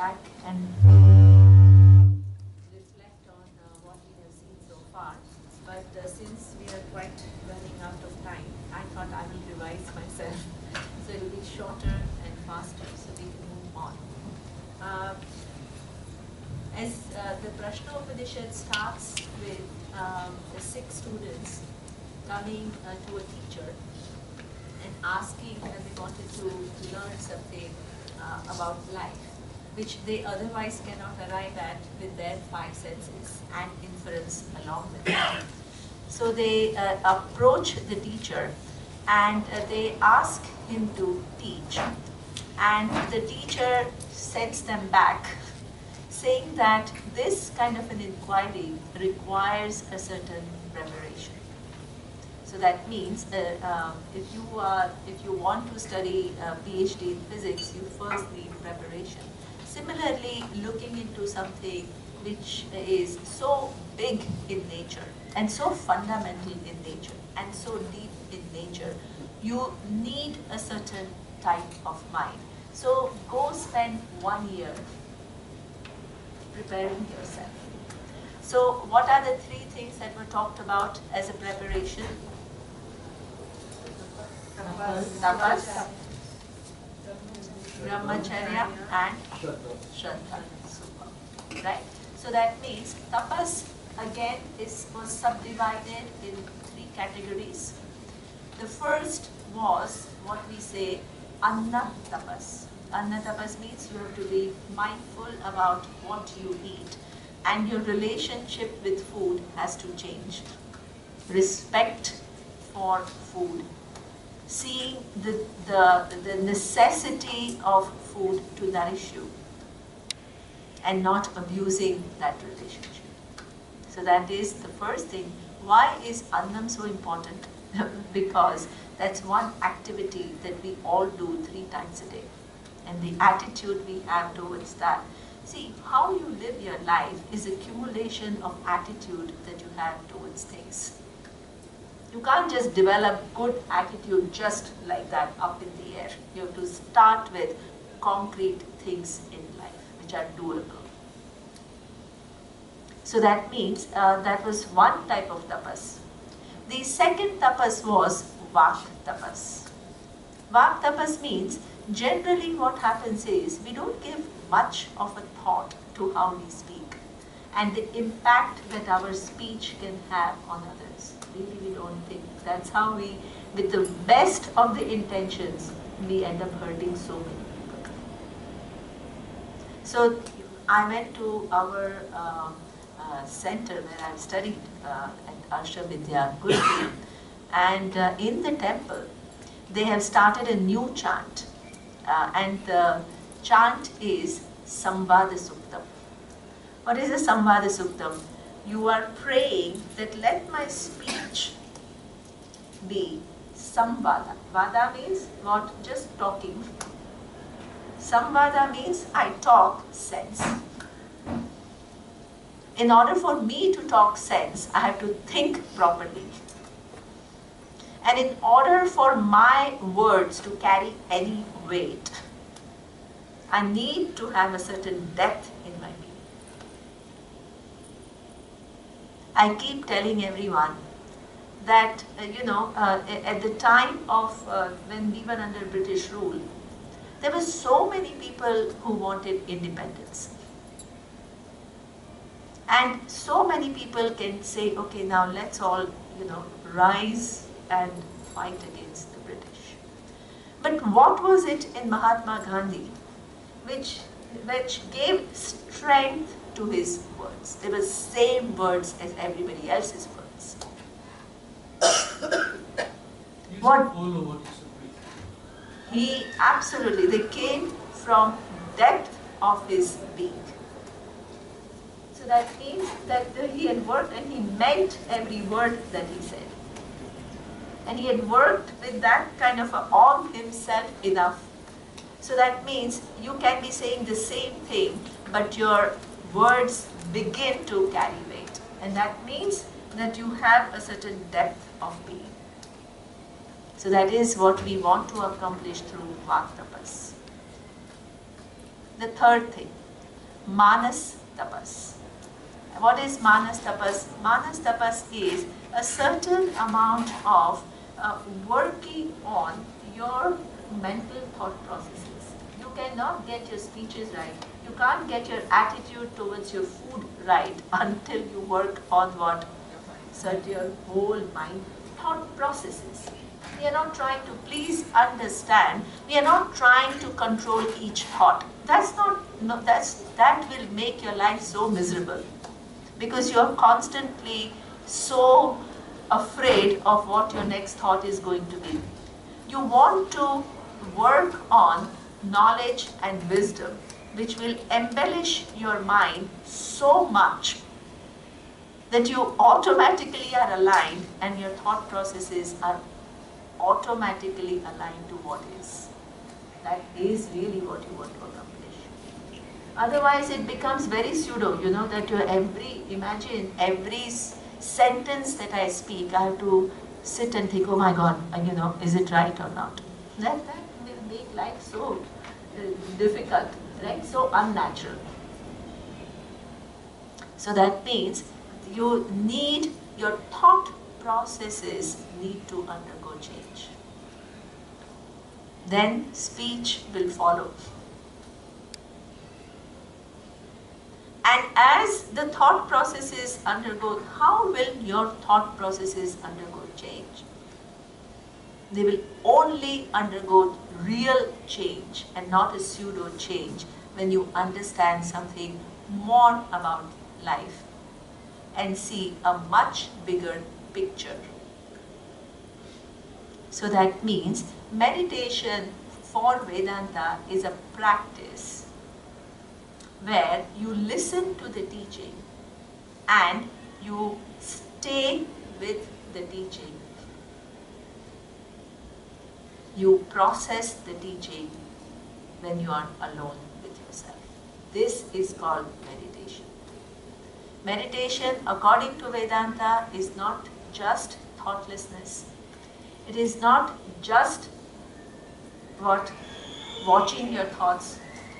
back and reflect on what we have seen so far. But since we are quite running out of time, I thought I will revise myself. So it will be shorter and faster so we can move on. As the Prashnopanishad starts with the 6 students coming to a teacher and asking that they wanted to learn something about life, which they otherwise cannot arrive at with their 5 senses and inference along with it. So they approach the teacher and they ask him to teach. And the teacher sends them back saying that this kind of an inquiry requires a certain preparation. So that means if you want to study a PhD in physics, you first need preparation. Similarly, looking into something which is so big in nature and so fundamental in nature and so deep in nature, you need a certain type of mind. So go spend 1 year preparing yourself. So what are the 3 things that were talked about as a preparation? Tapas, Brahmacharya and Shraddha. Right? So that means tapas again was subdivided in 3 categories. The first was what we say Anna tapas. Anna tapas means you have to be mindful about what you eat and your relationship with food has to change. Respect for food. Seeing the necessity of food to nourish you and not abusing that relationship. So that is the first thing. Why is Annam so important? Because that's one activity that we all do 3 times a day. And the attitude we have towards that. See, how you live your life is accumulation of attitude that you have towards things. You can't just develop good attitude just like that up in the air. You have to start with concrete things in life which are doable. So that means that was one type of tapas. The second tapas was vak tapas. Vak tapas means generally what happens is we don't give much of a thought to how we speak and the impact that our speech can have on others. Really, we don't think. That's how we, with the best of the intentions, we end up hurting so many people. So I went to our center where I've studied at Arsha Vidya Gurukul, and in the temple they have started a new chant, and the chant is Samvada Suktam. What is a Samvada Suktam? You are praying that let my speech be samvada. Vada means not just talking. Samvada means I talk sense. In order for me to talk sense, I have to think properly. And in order for my words to carry any weight, I need to have a certain depth in my being. I keep telling everyone that, at the time of when we were under British rule, there were so many people who wanted independence. And so many people can say, okay, now let's all, rise and fight against the British. But what was it in Mahatma Gandhi which gave strength to his words? They were same words as everybody else's words. He absolutely, they came from depth of his being. So that means that he had worked and he meant every word that he said. And he had worked with that kind of on himself enough. So that means you can be saying the same thing, but your words begin to carry weight. And that means that you have a certain depth of being. So that is what we want to accomplish through Vak Tapas. The third thing, Manas Tapas. What is Manas Tapas? Manas Tapas is a certain amount of working on your mental thought processes. You cannot get your speeches right. You can't get your attitude towards your food right until you work on what? Search your whole mind thought processes. We are not trying to please understand. We are not trying to control each thought. That will make your life so miserable, because you are constantly so afraid of what your next thought is going to be. You want to work on knowledge and wisdom, which will embellish your mind so much that you automatically are aligned and your thought processes are automatically aligned to what is. That is really what you want to accomplish. Otherwise, it becomes very pseudo, that imagine every sentence that I speak, I have to sit and think, oh my God, is it right or not? That will make life so difficult, right? So unnatural. So that means your thought processes need to undergo change. Then speech will follow. And as the thought processes undergo, how will your thought processes undergo change? They will only undergo real change and not a pseudo change when you understand something more about life and see a much bigger picture. So that means meditation for Vedanta is a practice where you listen to the teaching and you stay with the teaching. You process the teaching when you are alone with yourself. This is called meditation. Meditation, according to Vedanta, is not just thoughtlessness. It is not just watching your thoughts.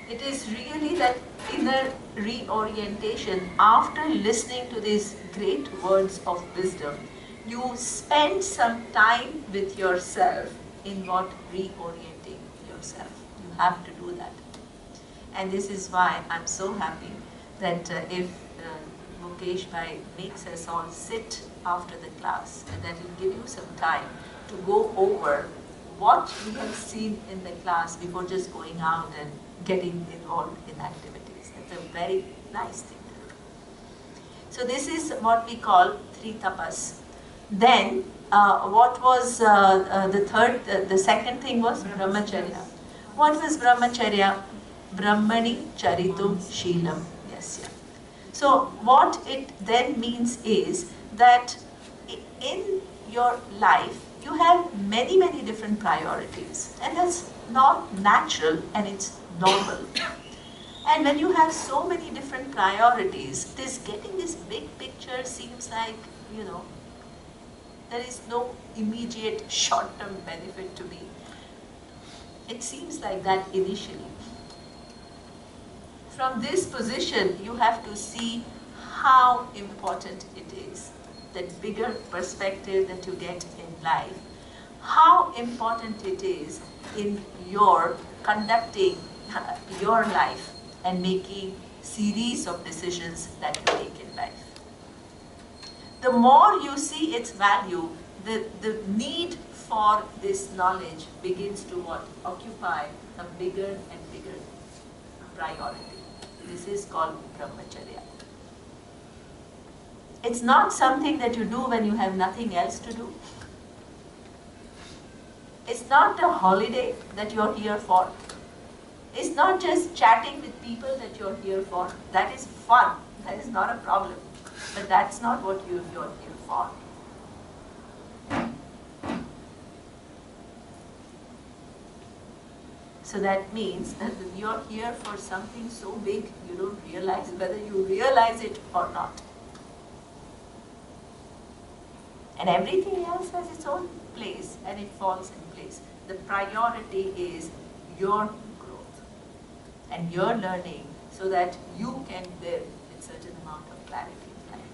It is really that inner reorientation. After listening to these great words of wisdom, you spend some time with yourself in reorienting yourself. You have to do that. And this is why I'm so happy that if Mukesh Bhai makes us all sit after the class, and that will give you some time to go over what we have seen in the class before just going out and getting involved in activities. That's a very nice thing to do. So this is what we call three tapas. Then what was the second thing was brahmacharya. What was brahmacharya? Brahmani charitum sheelam. Yes, yeah. So what it then means is that in your life you have many different priorities, and that's not natural and it's normal. And when you have so many different priorities, getting this big picture seems like, there is no immediate short-term benefit to me. It seems like that initially. From this position, you have to see how important it is, that bigger perspective that you get in life, how important it is in your conducting your life and making series of decisions that you take in life. The more you see its value, the need for this knowledge begins to occupy a bigger and bigger priority. This is called brahmacharya. It's not something that you do when you have nothing else to do. It's not a holiday that you're here for. It's not just chatting with people that you're here for. That is fun. That is not a problem. But that's not what you're here for. So that means that you're here for something so big, you don't realize whether you realize it or not. And everything else has its own place and it falls in place. The priority is your growth and your learning so that you can live with certain amount of clarity in life.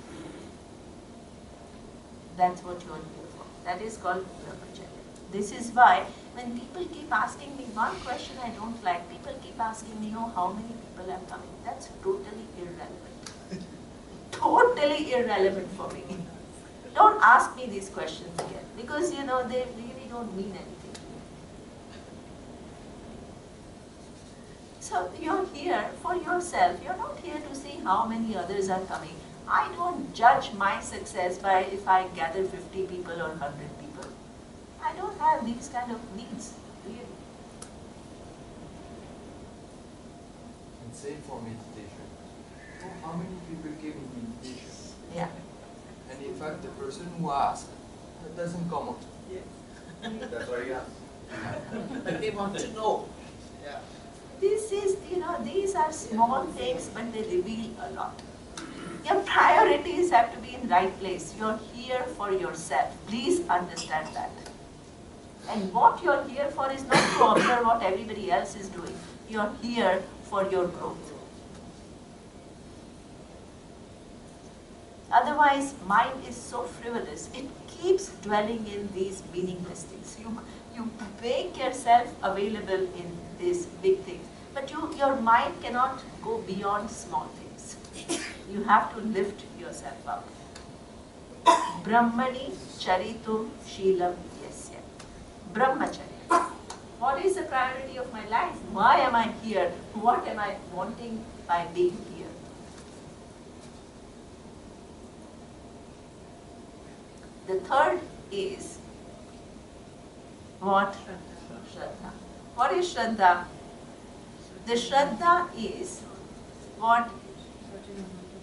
That's what you're here for. That is called brahmacharya. This is why when people keep asking me one question I don't like, people keep asking me, oh, how many people are coming? That's totally irrelevant. Totally irrelevant for me. Don't ask me these questions again, because they really don't mean anything. So you're here for yourself. You're not here to see how many others are coming. I don't judge my success by if I gather 50 people or 100 people. I don't have these kind of needs, really. And same for meditation. Oh, how many people came in meditation? Yeah. And in fact, the person who asked doesn't come on. Yeah. That's why you ask. But they want to know. Yeah. This is, these are small things, but they reveal a lot. Your priorities have to be in right place. You're here for yourself. Please understand that. And what you're here for is not to observe what everybody else is doing. You're here for your growth. Otherwise, mind is so frivolous. It keeps dwelling in these meaningless things. You make yourself available in these big things. But your mind cannot go beyond small things. You have to lift yourself up. Brahmani charitum sheelam yasya. Brahmacharya. What is the priority of my life? Why am I here? What am I wanting by being here? The third is what? Shraddha. What is Shraddha? The Shraddha is what?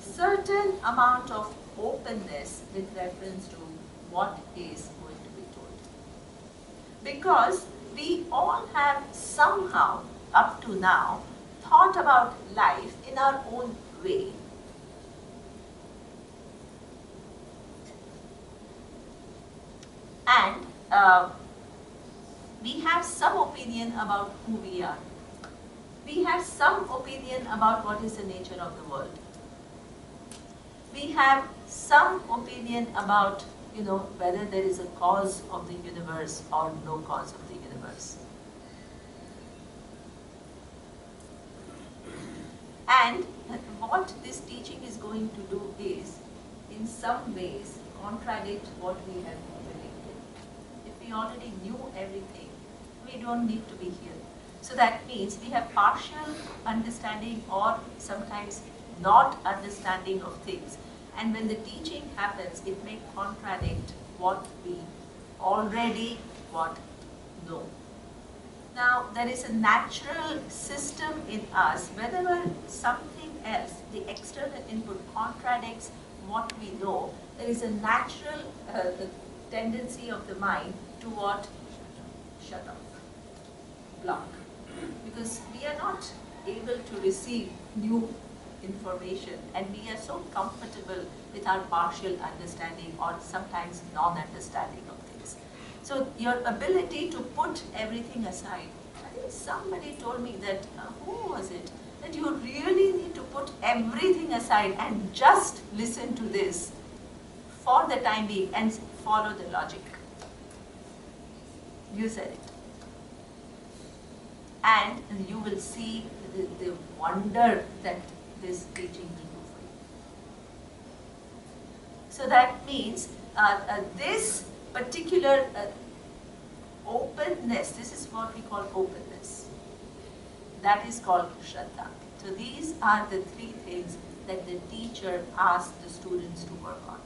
Certain amount of openness with reference to what is going to be told. Because we all have somehow, up to now, thought about life in our own way. And we have some opinion about who we are. We have some opinion about what is the nature of the world. We have some opinion about, whether there is a cause of the universe or no cause of the universe. And what this teaching is going to do is, in some ways, contradict what we have predicted. If we already knew everything, we don't need to be here. So that means we have partial understanding or sometimes not understanding of things. And when the teaching happens, it may contradict what we already know. Now, there is a natural system in us. Whenever something else, the external input, contradicts what we know, there is a natural tendency of the mind to what? Shut off, block. Because we are not able to receive new information, and we are so comfortable with our partial understanding or sometimes non-understanding of things. So your ability to put everything aside, I think somebody told me that, who was it? That you really need to put everything aside and just listen to this for the time being and follow the logic. You said it. And you will see the wonder that this teaching will do for you. So that means this particular openness, this is what we call openness. That is called Shraddha. So these are the three things that the teacher asked the students to work on.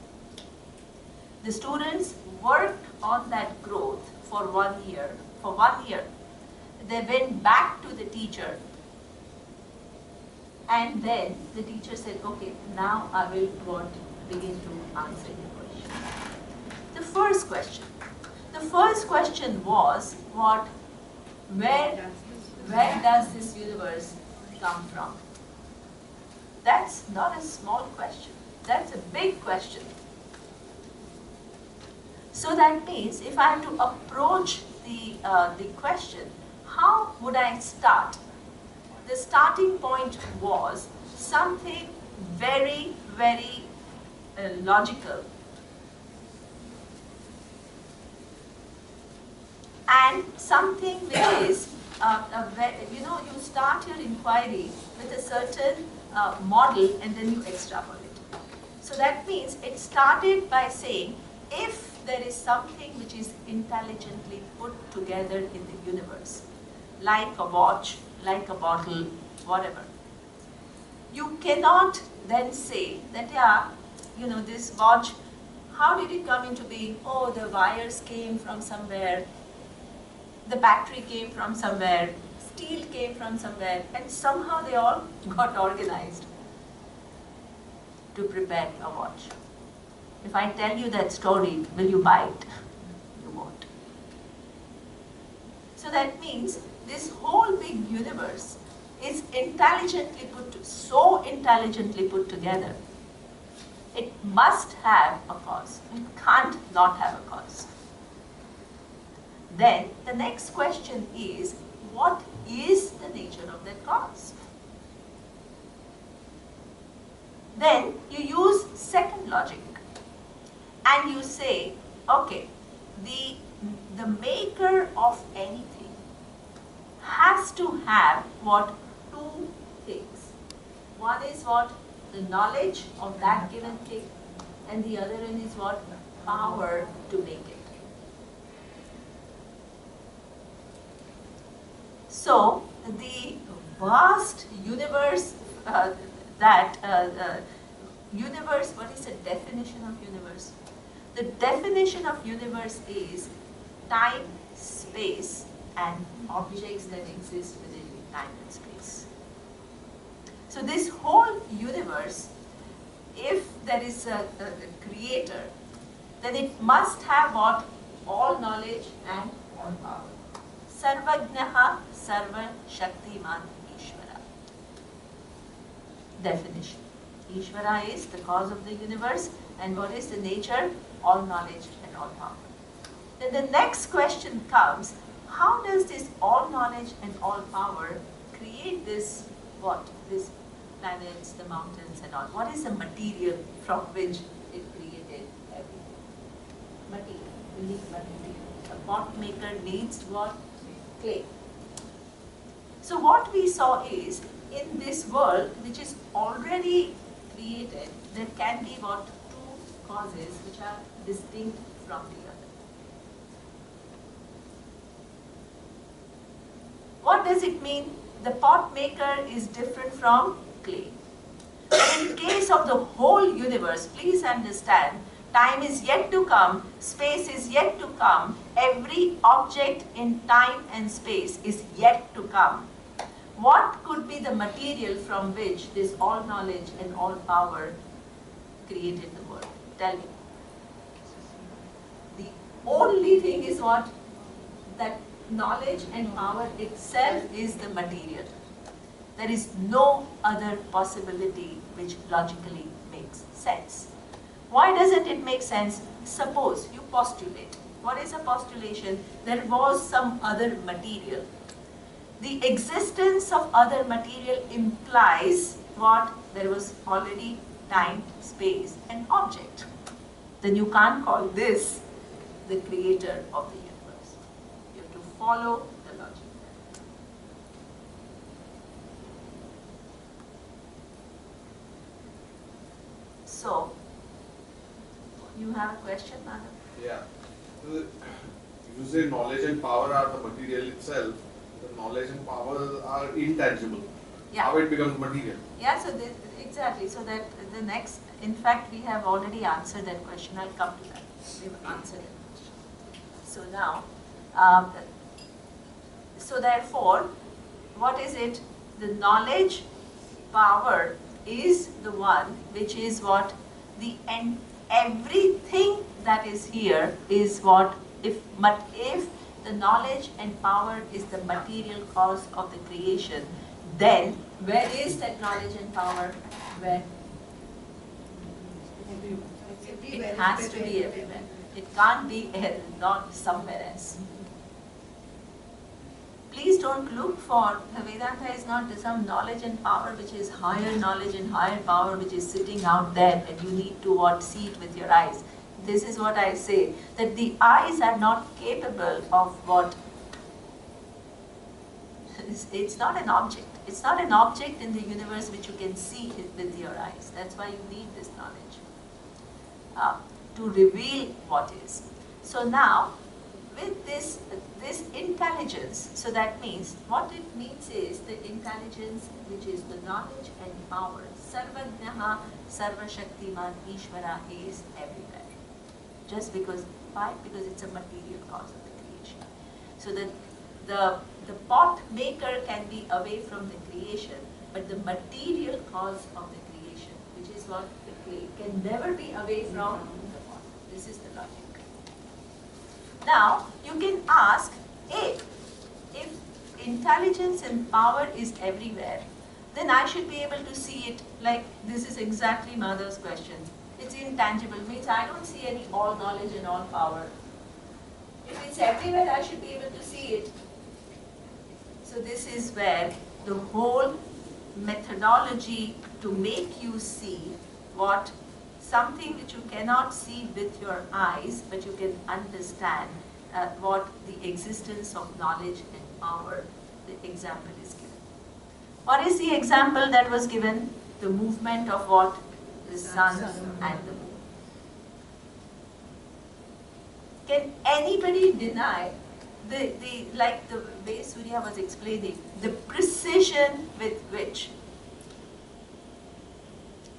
The students worked on that growth for 1 year. For 1 year, they went back to the teacher, and then the teacher said, okay, now I will begin to answer your question. The first question was what? Where does this universe come from? That's not a small question. That's a big question. So that means if I have to approach the question, how would I start? the starting point was something very, very logical. And something which is, you start your inquiry with a certain model and then you extrapolate. So that means it started by saying, if there is something which is intelligently put together in the universe, like a watch, like a bottle, whatever, you cannot then say that, this watch, how did it come into being? Oh, the wires came from somewhere, the battery came from somewhere, steel came from somewhere, and somehow they all got organized to prepare a watch. If I tell you that story, will you buy it? You won't. So that means this whole big universe is so intelligently put together. It must have a cause. It can't not have a cause. Then the next question is, what is the nature of that cause? Then you use second logic and you say, okay, the maker of anything has to have what? Two things. One is what? The knowledge of that given thing, and the other one is what? Power to make it. So the vast universe, universe, what is the definition of universe? The definition of universe is time, space, and objects that exist within time and space. So this whole universe, if there is a creator, then it must have what? All knowledge and all power. Sarvajnaha Sarva Shaktiman Ishvara. Definition. Ishvara is the cause of the universe, and what is the nature? All knowledge and all power. Then the next question comes, how does this all knowledge and all power create this what? This planets, the mountains and all. What is the material from which it created everything? Material. We need material. A pot maker needs what? Clay. So what we saw is, in this world which is already created, there can be what? Two causes which are distinct from the other. What does it mean? The pot maker is different from clay. But in case of the whole universe, please understand, time is yet to come, space is yet to come, every object in time and space is yet to come. What could be the material from which this all knowledge and all power created the world? Tell me. The only thing is what? That knowledge and power itself is the material. There is no other possibility which logically makes sense. Why doesn't it make sense? Suppose you postulate. What is a postulation? There was some other material. The existence of other material implies what? There was already time, space, and object. Then you can't call this the creator of the universe. You have to follow the logic. So, you have a question, madam? Yeah. If you say knowledge and power are the material itself, the knowledge and power are intangible. Yeah. How it becomes material? Yeah, so exactly. So that the next, in fact, we have already answered that question. I'll come to that. We've answered that question. So now, so therefore, what is it? The knowledge, power is the one which is what? The end. Everything that is here is what? If the knowledge and power is the material cause of the creation, then where is that knowledge and power? Where? It has to be everywhere. It can't be not somewhere else. please don't look for, the Vedanta is not some knowledge and power which is higher knowledge and higher power which is sitting out there and you need to what, see it with your eyes. This is what I say, that the eyes are not capable of what, it's not an object. It's not an object in the universe which you can see it with your eyes. That's why you need this knowledge to reveal what is. So now, with this intelligence, so that means, what it means is the intelligence which is the knowledge and power. Sarvajnaha, Sarvashaktiman, Ishvara is everywhere. Just because, why? Because it's a material cause of the creation. So that the pot maker can be away from the creation, but the material cause of the creation, which is what the clay, can never be away from the pot. This is the logic. Now, you can ask, if intelligence and power is everywhere, then I should be able to see it, like this is exactly Mother's question. It's intangible, means I don't see any all knowledge and all power. If it's everywhere, I should be able to see it. So this is where the whole methodology to make you see what, something which you cannot see with your eyes, but you can understand what the existence of knowledge and power, the example is given. What is the example that was given? The movement of what? The sun and the moon. Can anybody deny like the way Surya was explaining, the precision with which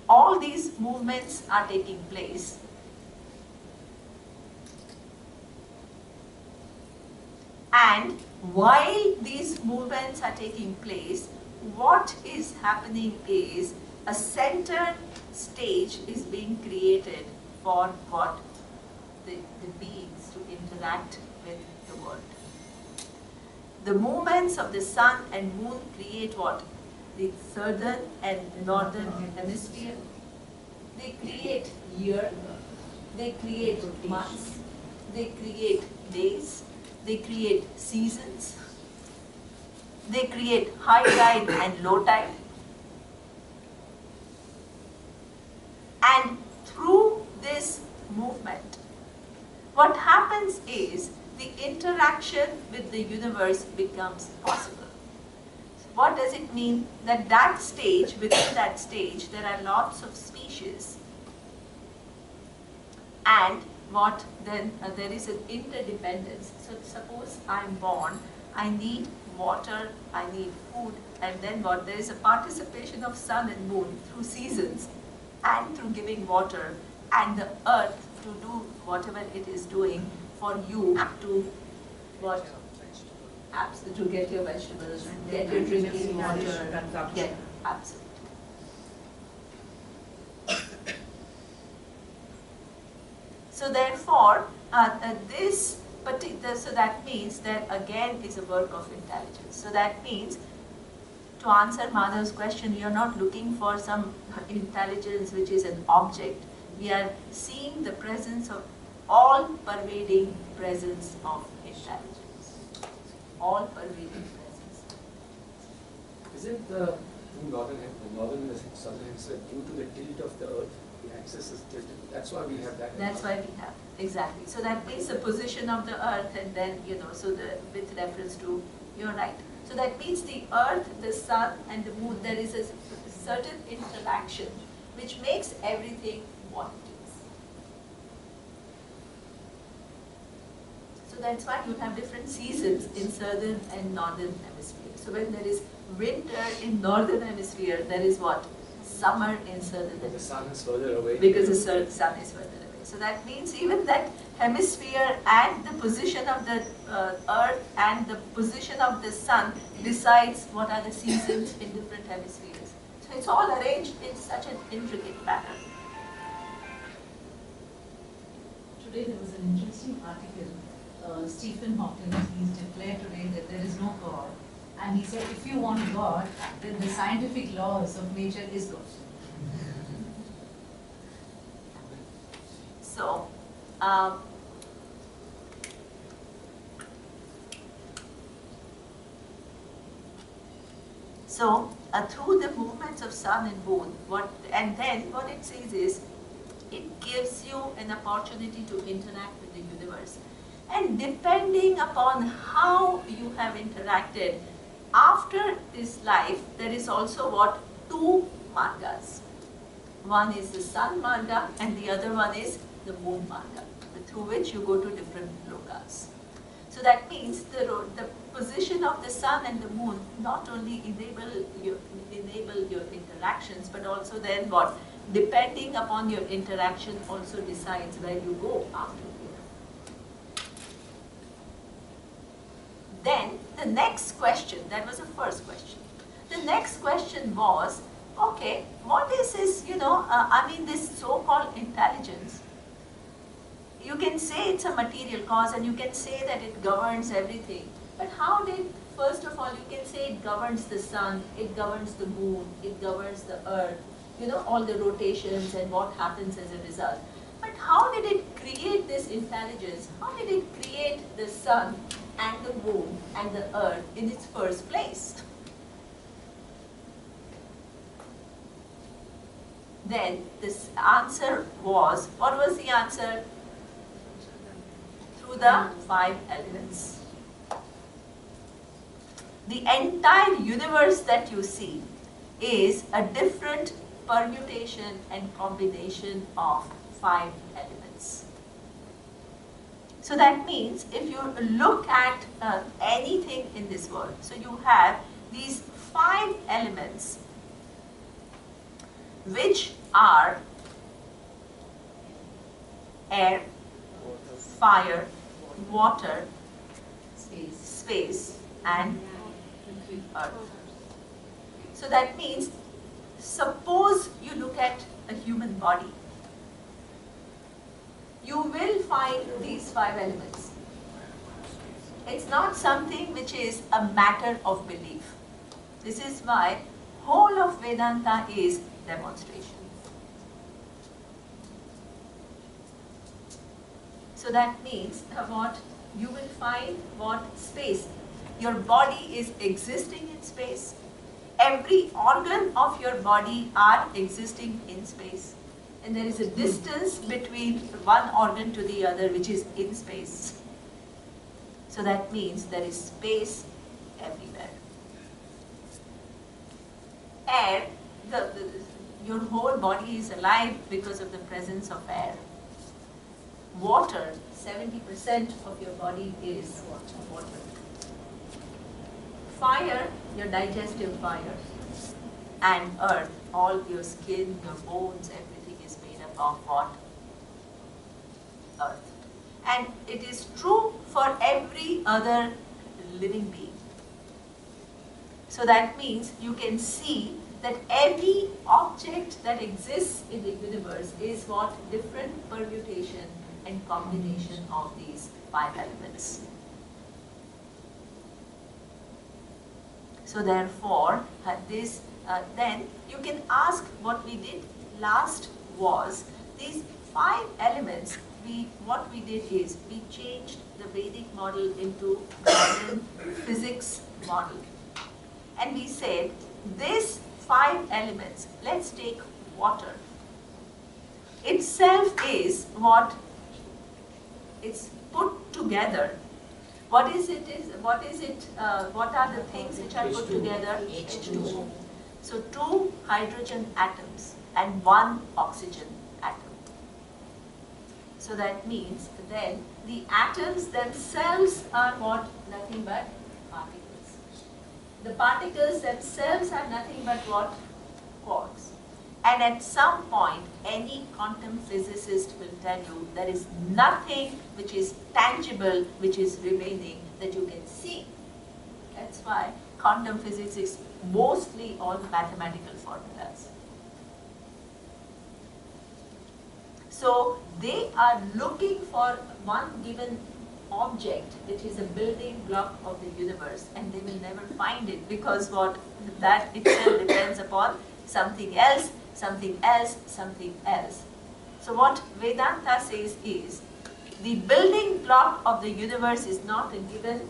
all these movements are taking place? And while these movements are taking place, what is happening is a center stage is being created for what? The beings to interact with the world. The movements of the sun and moon create what? The southern and northern hemisphere. They create year, they create months, they create days, they create seasons, they create high tide and low tide. And through this movement, what happens is the interaction with the universe becomes possible. What does it mean? That stage, within that stage, there are lots of species. And what then, there is an interdependence. So suppose I'm born, I need water, I need food, and then what? There is a participation of sun and moon through seasons and through giving water, and the earth to do whatever it is doing for you to what? To get your vegetables, get your drinking water, get absolutely. So therefore, this particular, so that means that again is a work of intelligence. So that means, to answer Madhav's question, we are not looking for some intelligence which is an object. We are seeing the presence of all-pervading presence of intelligence. All-pervading presence. Isn't the northern and the southern hemisphere due to the tilt of the earth? The axis is tilted. That's why we have that. That's why we have, exactly. So that means the position of the earth, and then, so with reference to, you're right. So that means the earth, the sun and the moon, there is a certain interaction which makes everything what it is. So that's why you have different seasons in southern and northern hemisphere. So when there is winter in northern hemisphere, there is what? Summer in southern hemisphere. The sun is further away. Because the sun is further away. So that means even that hemisphere and the position of the earth and the position of the sun decides what are the seasons in different hemispheres. So it's all arranged in such an intricate pattern. Today there was an interesting article. Stephen Hawking, he's declared today that there is no God. And he said, if you want God, then the scientific laws of nature is God. So, So through the movements of sun and moon, and then what it says is, it gives you an opportunity to interact with the universe. And depending upon how you have interacted after this life, there is also what? Two margas. One is the sun marga and the other one is the moon marga, through which you go to different lokas. So that means the position of the sun and the moon not only enable your interactions, but also then what? Depending upon your interaction also decides where you go after here. Then the next question, that was the first question. The next question was, okay, what is this, this so-called intelligence? You can say it's a material cause and you can say that it governs everything. But how did, first of all, you can say it governs the sun, it governs the moon, it governs the earth, all the rotations and what happens as a result. But how did it create this intelligence? How did it create the sun and the moon and the earth in its first place? Then this answer was, what was the answer? Through the 5 elements. The entire universe that you see is a different permutation and combination of 5 elements. So that means if you look at anything in this world, so you have these 5 elements which are air, fire, water, space and earth. So that means, suppose you look at a human body, you will find these 5 elements. It's not something which is a matter of belief. This is why whole of Vedanta is demonstration. So that means what you will find, what space. Your body is existing in space. Every organ of your body are existing in space. And there is a distance between one organ to the other which is in space. So that means there is space everywhere. Air, your whole body is alive because of the presence of air. Water, 70% of your body is water. Fire, your digestive fire. And earth, all your skin, your bones, everything is made up of what? Earth. And it is true for every other living being. So that means you can see that every object that exists in the universe is what? Different permutation and combination of these 5 elements. So therefore, then you can ask, what we did last was, these 5 elements, what we did is, we changed the Vedic model into modern physics model. And we said, these 5 elements, let's take water. Itself is what? It's put together. What are the things which are put together? H2O. So 2 hydrogen atoms and 1 oxygen atom. So that means then the atoms themselves are what? Nothing but particles. The particles themselves are nothing but what? Quarks. And at some point, any quantum physicist will tell you there is nothing which is tangible, which is remaining, that you can see. That's why quantum physics is mostly all mathematical formulas. So they are looking for one given object, which is a building block of the universe, and they will never find it, because what? That itself depends upon something else, something else, something else. So what Vedanta says is, the building block of the universe is not a given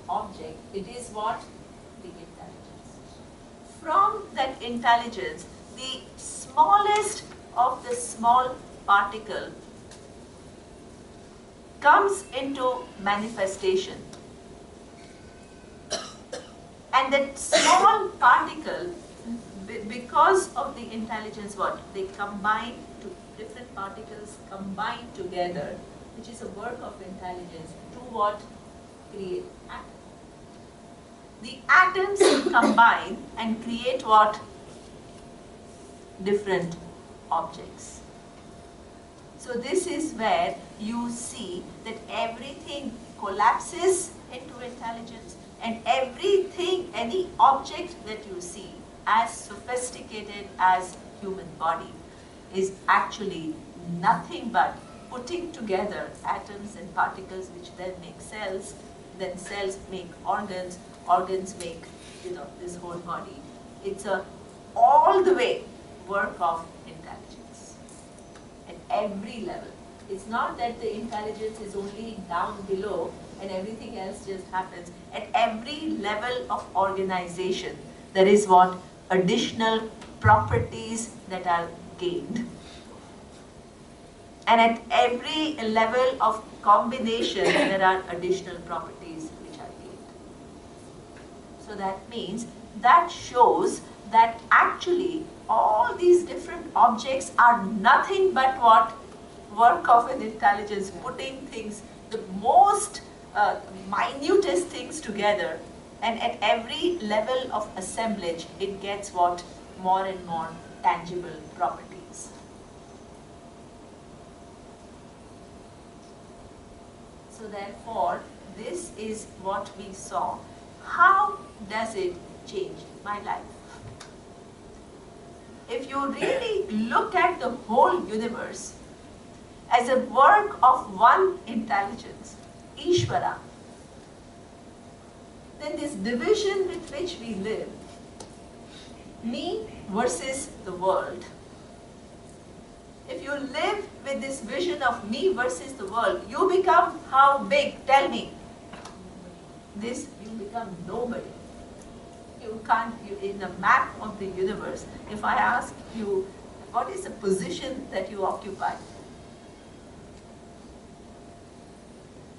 object, it is what? The intelligence. from that intelligence, the smallest of the small particle comes into manifestation. And that small particle, because of the intelligence, what? They combine, different particles combine together, which is a work of intelligence, to what? Create atoms. The atoms combine and create what? Different objects. So this is where you see that everything collapses into intelligence, and everything, any object that you see as sophisticated as human body is actually nothing but putting together atoms and particles, which then make cells, then cells make organs, organs make, this whole body. It's a all the way work of intelligence at every level. It's not that the intelligence is only down below and everything else just happens. At every level of organization, there is what? Additional properties that are gained. And at every level of combination, there are additional properties which are gained. So that means, that shows that actually all these different objects are nothing but what? Work of an intelligence, putting things, the most minutest things together, and at every level of assemblage, it gets what? More and more tangible properties. So therefore, this is what we saw. How does it change my life? If you really look at the whole universe as a work of one intelligence, Ishvara, then this division with which we live, me versus the world, if you live with this vision of me versus the world, you become how big? Tell me. You become nobody. You can't, in the map of the universe, if I ask you, what is the position that you occupy?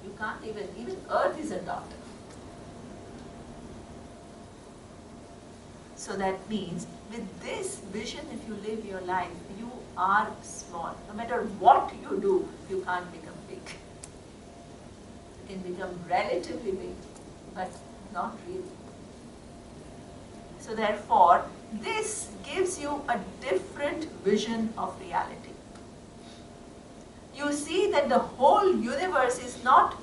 You can't even Earth is a dot. So that means, with this vision, if you live your life, you are small. No matter what you do, you can't become big. You can become relatively big, but not really. So therefore, this gives you a different vision of reality. You see that the whole universe is not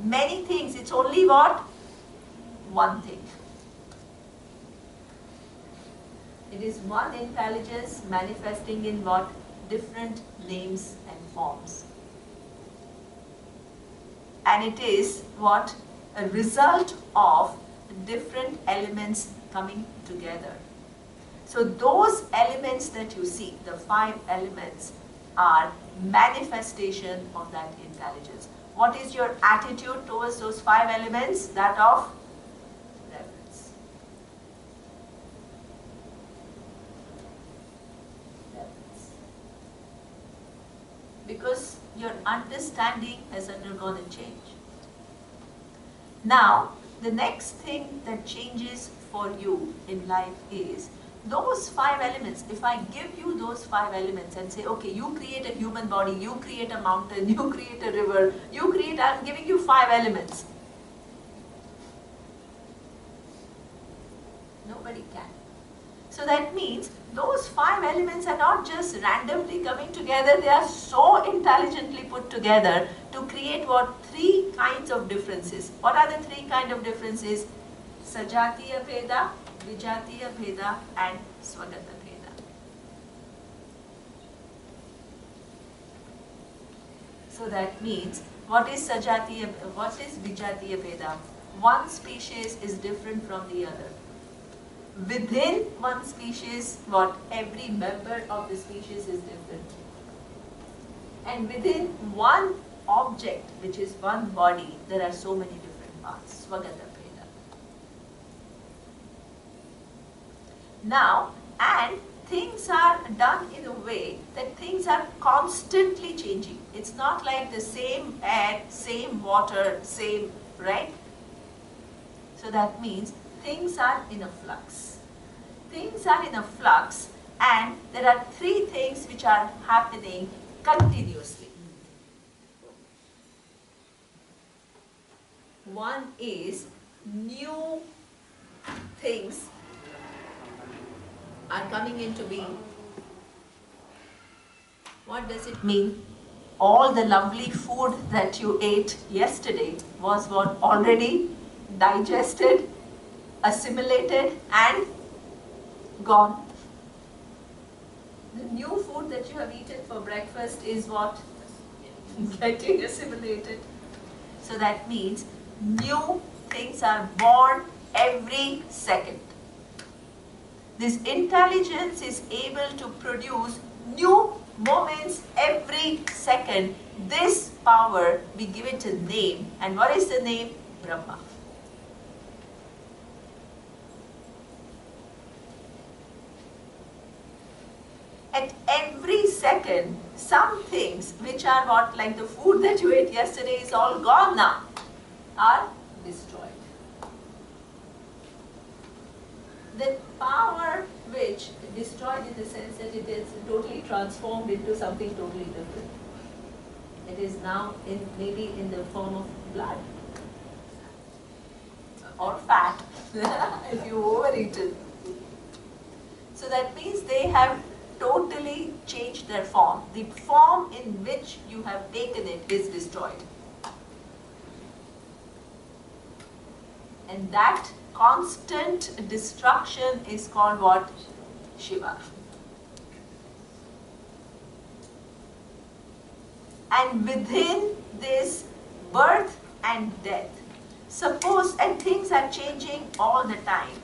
many things, it's only what? One thing. It is one intelligence manifesting in what? Different names and forms. And it is what? A result of different elements coming together. So those elements that you see, the 5 elements, are manifestation of that intelligence. What is your attitude towards those 5 elements? That of reverence. Reverence. Because your understanding has undergone a change. Now, the next thing that changes for you in life is those 5 elements. If I give you those 5 elements and say, okay, you create a human body, you create a mountain, you create a river, I'm giving you 5 elements. Nobody can. So that means those 5 elements are not just randomly coming together, they are so intelligently put together to create what? 3 kinds of differences. What are the 3 kinds of differences? Sajatiya Bheda, Vijatiya Bheda and Swagata Bheda. So that means, what is Vijatiya Bheda? One species is different from the other. Within one species, what? Every member of the species is different. And within one object, which is one body, there are so many different parts. Swagata Bheda. Now, and things are done in a way that things are constantly changing. It's not like the same air, same water, same, right? So that means things are in a flux. Things are in a flux, and there are three things which are happening continuously. One is new things are coming into being. What does it mean? All the lovely food that you ate yesterday was what already digested, assimilated and gone. The new food that you have eaten for breakfast is what? Getting assimilated. So that means new things are born every second. This intelligence is able to produce new moments every second. This power, we give it a name. And what is the name? Brahma. At every second, some things which are what, like the food that you ate yesterday is all gone now, are destroyed. The power which destroyed in the sense that it is totally transformed into something totally different. It is now maybe in the form of blood or fat if you overeat it. So that means they have totally changed their form. The form in which you have taken it is destroyed. And that constant destruction is called what? Shiva. And within this birth and death, suppose, and things are changing all the time.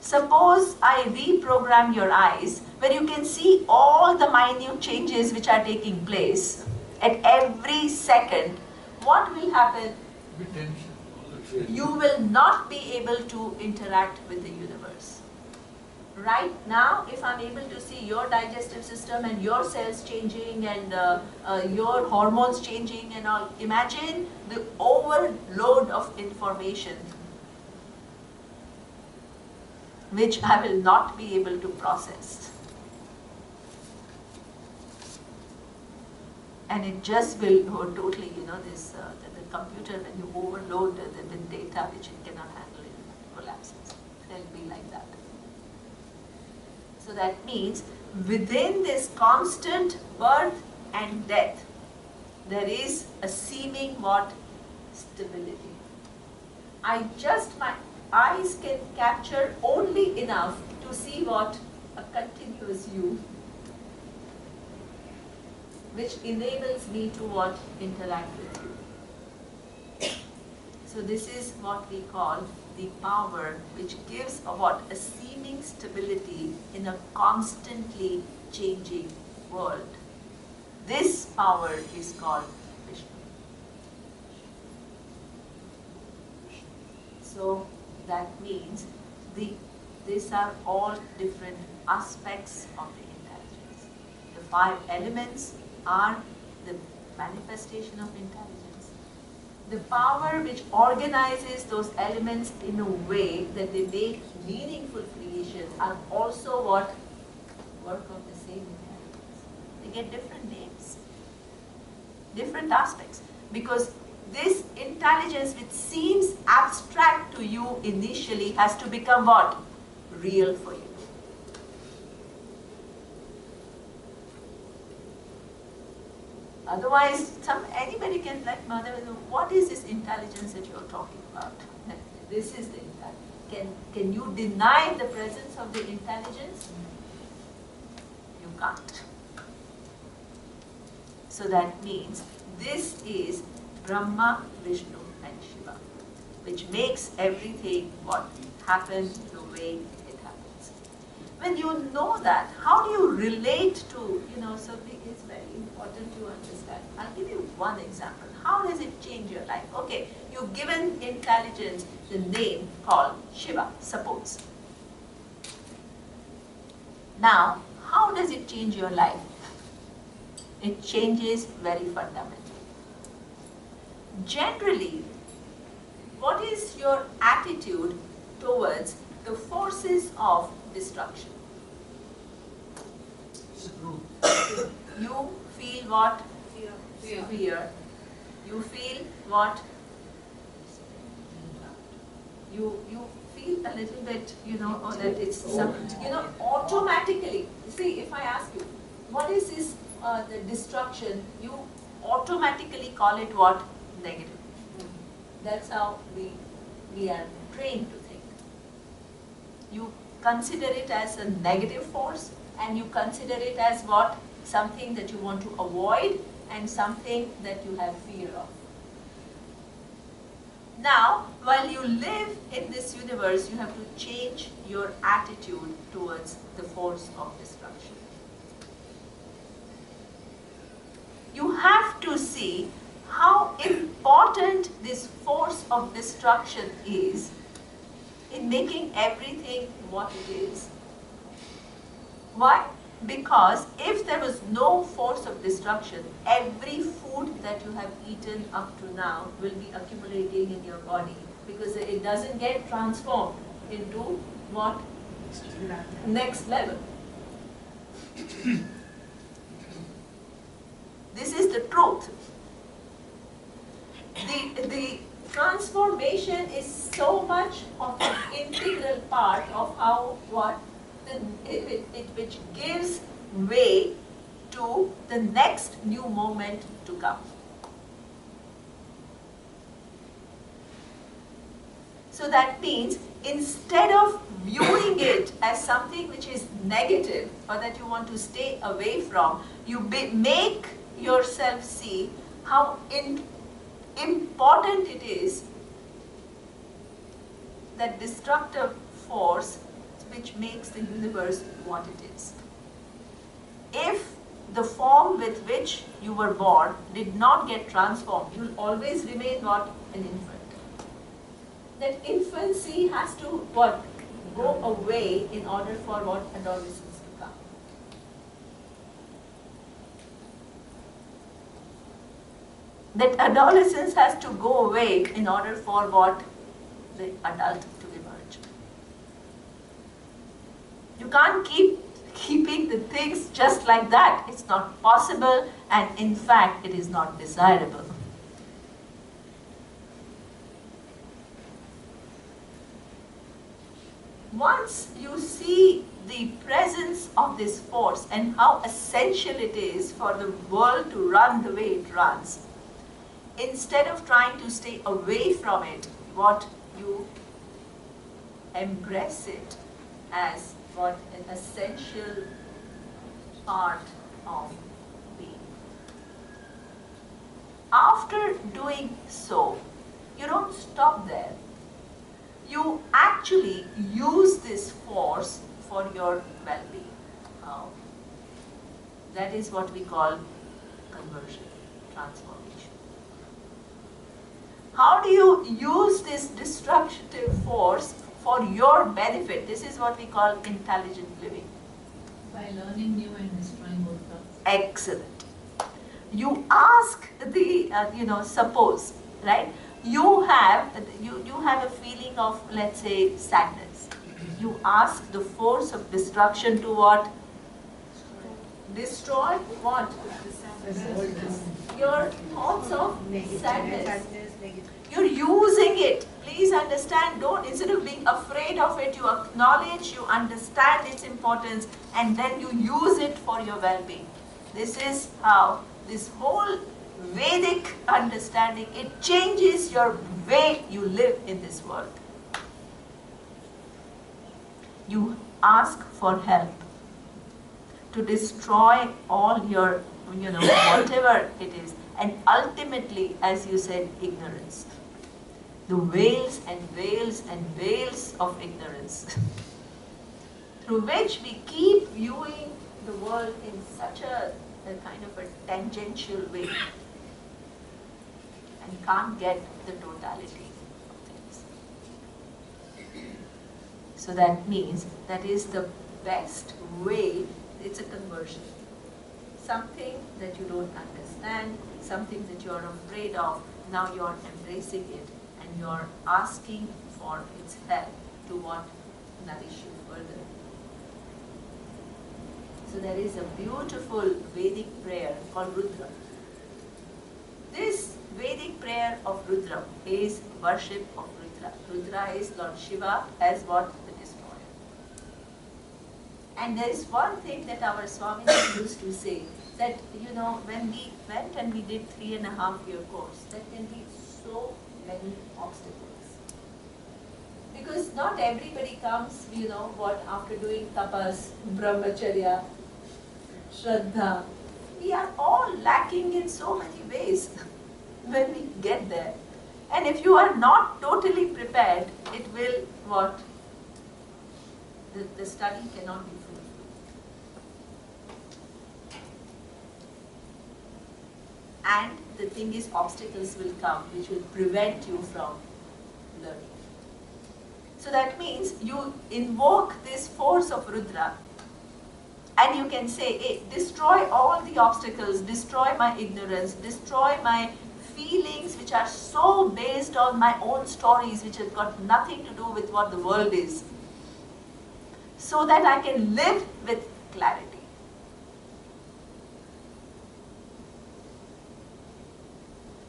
Suppose I reprogram your eyes where you can see all the minute changes which are taking place at every second. What will happen? You will not be able to interact with the universe. Right now, if I'm able to see your digestive system and your cells changing and your hormones changing and all, imagine the overload of information which I will not be able to process. And it just will go totally, the computer, when you overload the data which it cannot handle, it collapses. It will be like that. So that means within this constant birth and death, there is a seeming what? Stability. My eyes can capture only enough to see what? A continuous you, which enables me to what? Interact with you. So this is what we call the power which gives a what? A seeming stability in a constantly changing world. This power is called Vishnu. So that means these are all different aspects of the intelligence. The 5 elements are the manifestation of intelligence. The power which organizes those elements in a way that they make meaningful creations are also what? Work of the same intelligence. They get different names, different aspects, because this intelligence which seems abstract to you initially has to become what? Real for you. Otherwise, anybody can, like Mother, what is this intelligence that you are talking about? This is the intelligence. Can you deny the presence of the intelligence? You can't. So that means this is Brahma, Vishnu and Shiva, which makes everything what happens the way it happens. When you know that, how do you relate to, so it's very important to understand. I'll give you one example. How does it change your life? Okay, you've given intelligence the name called Shiva, suppose. Now, how does it change your life? It changes very fundamentally. Generally, what is your attitude towards the forces of destruction? You feel what? Fear. You feel what? You feel a little bit, that it's some, automatically. See, if I ask you, what is this, the destruction? You automatically call it what? Negative. That's how we are trained to think. You consider it as a negative force, and you consider it as what? Something that you want to avoid and something that you have fear of. Now, while you live in this universe, you have to change your attitude towards the force of destruction. You have to see how important this force of destruction is in making everything what it is. Why? Because if there was no force of destruction, every food that you have eaten up to now will be accumulating in your body, because it doesn't get transformed into what? Next level. This is the truth. The transformation is so much of an integral part of how what? Which gives way to the next new moment to come. So that means instead of viewing it as something which is negative or that you want to stay away from, you make yourself see how important it is, that destructive force which makes the universe what it is. If the form with which you were born did not get transformed, you'll always remain what? An infant. That infancy has to what? Go away in order for what? Adolescence to come. That adolescence has to go away in order for what? The adult to emerge. You can't keep keeping the things just like that. It's not possible, and in fact, it is not desirable. Once you see the presence of this force and how essential it is for the world to run the way it runs, instead of trying to stay away from it, what you embrace it as what? An essential part of being. After doing so, you don't stop there. You actually use this force for your well-being. That is what we call conversion, transformation. How do you use this destructive force for your benefit? This is what we call intelligent living. By learning new and destroying old thoughts. Excellent. You ask the, suppose, right? You have a feeling of, let's say, sadness. You ask the force of destruction to what? Destroy what? Your thoughts of sadness. You're using it. Please understand, instead of being afraid of it, you acknowledge, you understand its importance, and then you use it for your well-being. This is how this whole Vedic understanding, it changes your way you live in this world. You ask for help to destroy all your, whatever it is, and ultimately, as you said, ignorance. The veils and veils and veils of ignorance through which we keep viewing the world in such a kind of a tangential way and can't get the totality of things. So that means that is the best way, it's a conversion. Something that you don't understand, something that you're afraid of, now you're embracing it and you're asking for its help to what? Nourish you further. So there is a beautiful Vedic prayer called Rudra. This Vedic prayer of Rudra is worship of Rudra. Rudra is Lord Shiva as what? The destroyer. And there is one thing that our Swami used to say, that when we went and we did 3.5-year course, there can be so many obstacles. Because not everybody comes, after doing tapas, brahmacharya, shraddha. We are all lacking in so many ways when we get there. And if you are not totally prepared, it will what? The study cannot be fruitful. And the thing is, obstacles will come which will prevent you from learning. So that means you invoke this force of Rudra and you can say, hey, destroy all the obstacles, destroy my ignorance, destroy my feelings which are so based on my own stories which have got nothing to do with what the world is, so that I can live with clarity.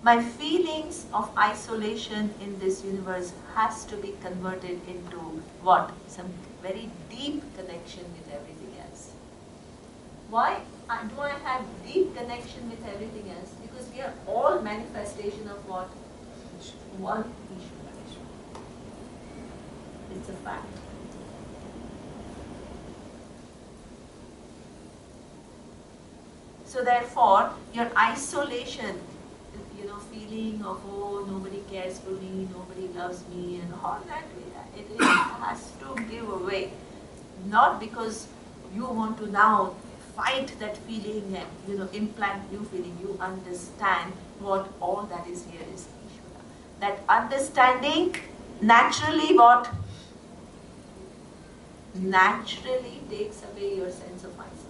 My feelings of isolation in this universe has to be converted into what? Some very deep connection with everything else. Why do I have deep connection with everything else? Because we are all manifestation of what? One Ishvara. It's a fact. So therefore, your isolation, feeling of, oh, nobody cares for me, nobody loves me, and all that, it has to give away. Not because you want to now fight that feeling and, implant new feeling. You understand what all that is here is Ishvara. That understanding naturally what? Naturally takes away your sense of isolation.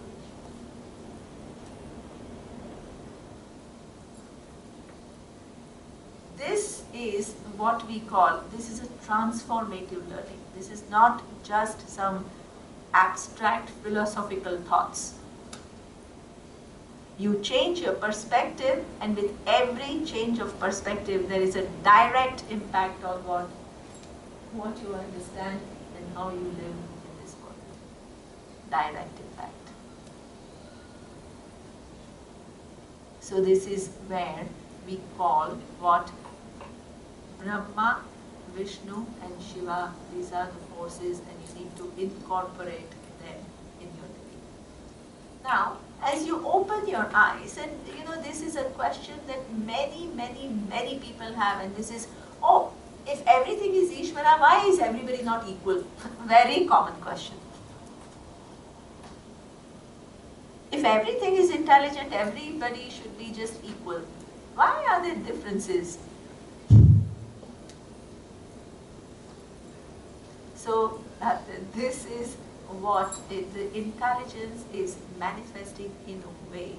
This is what we call, this is a transformative learning. This is not just some abstract philosophical thoughts. You change your perspective, and with every change of perspective, there is a direct impact on what you understand and how you live in this world. Direct impact. So this is where we call what? Brahma, Vishnu and Shiva, these are the forces, and you need to incorporate them in your living. Now, as you open your eyes, and this is a question that many people have, and this is, oh, if everything is Ishvara, why is everybody not equal? Very common question. If everything is intelligent, everybody should be just equal. Why are there differences? So this is what the intelligence is manifesting in a way,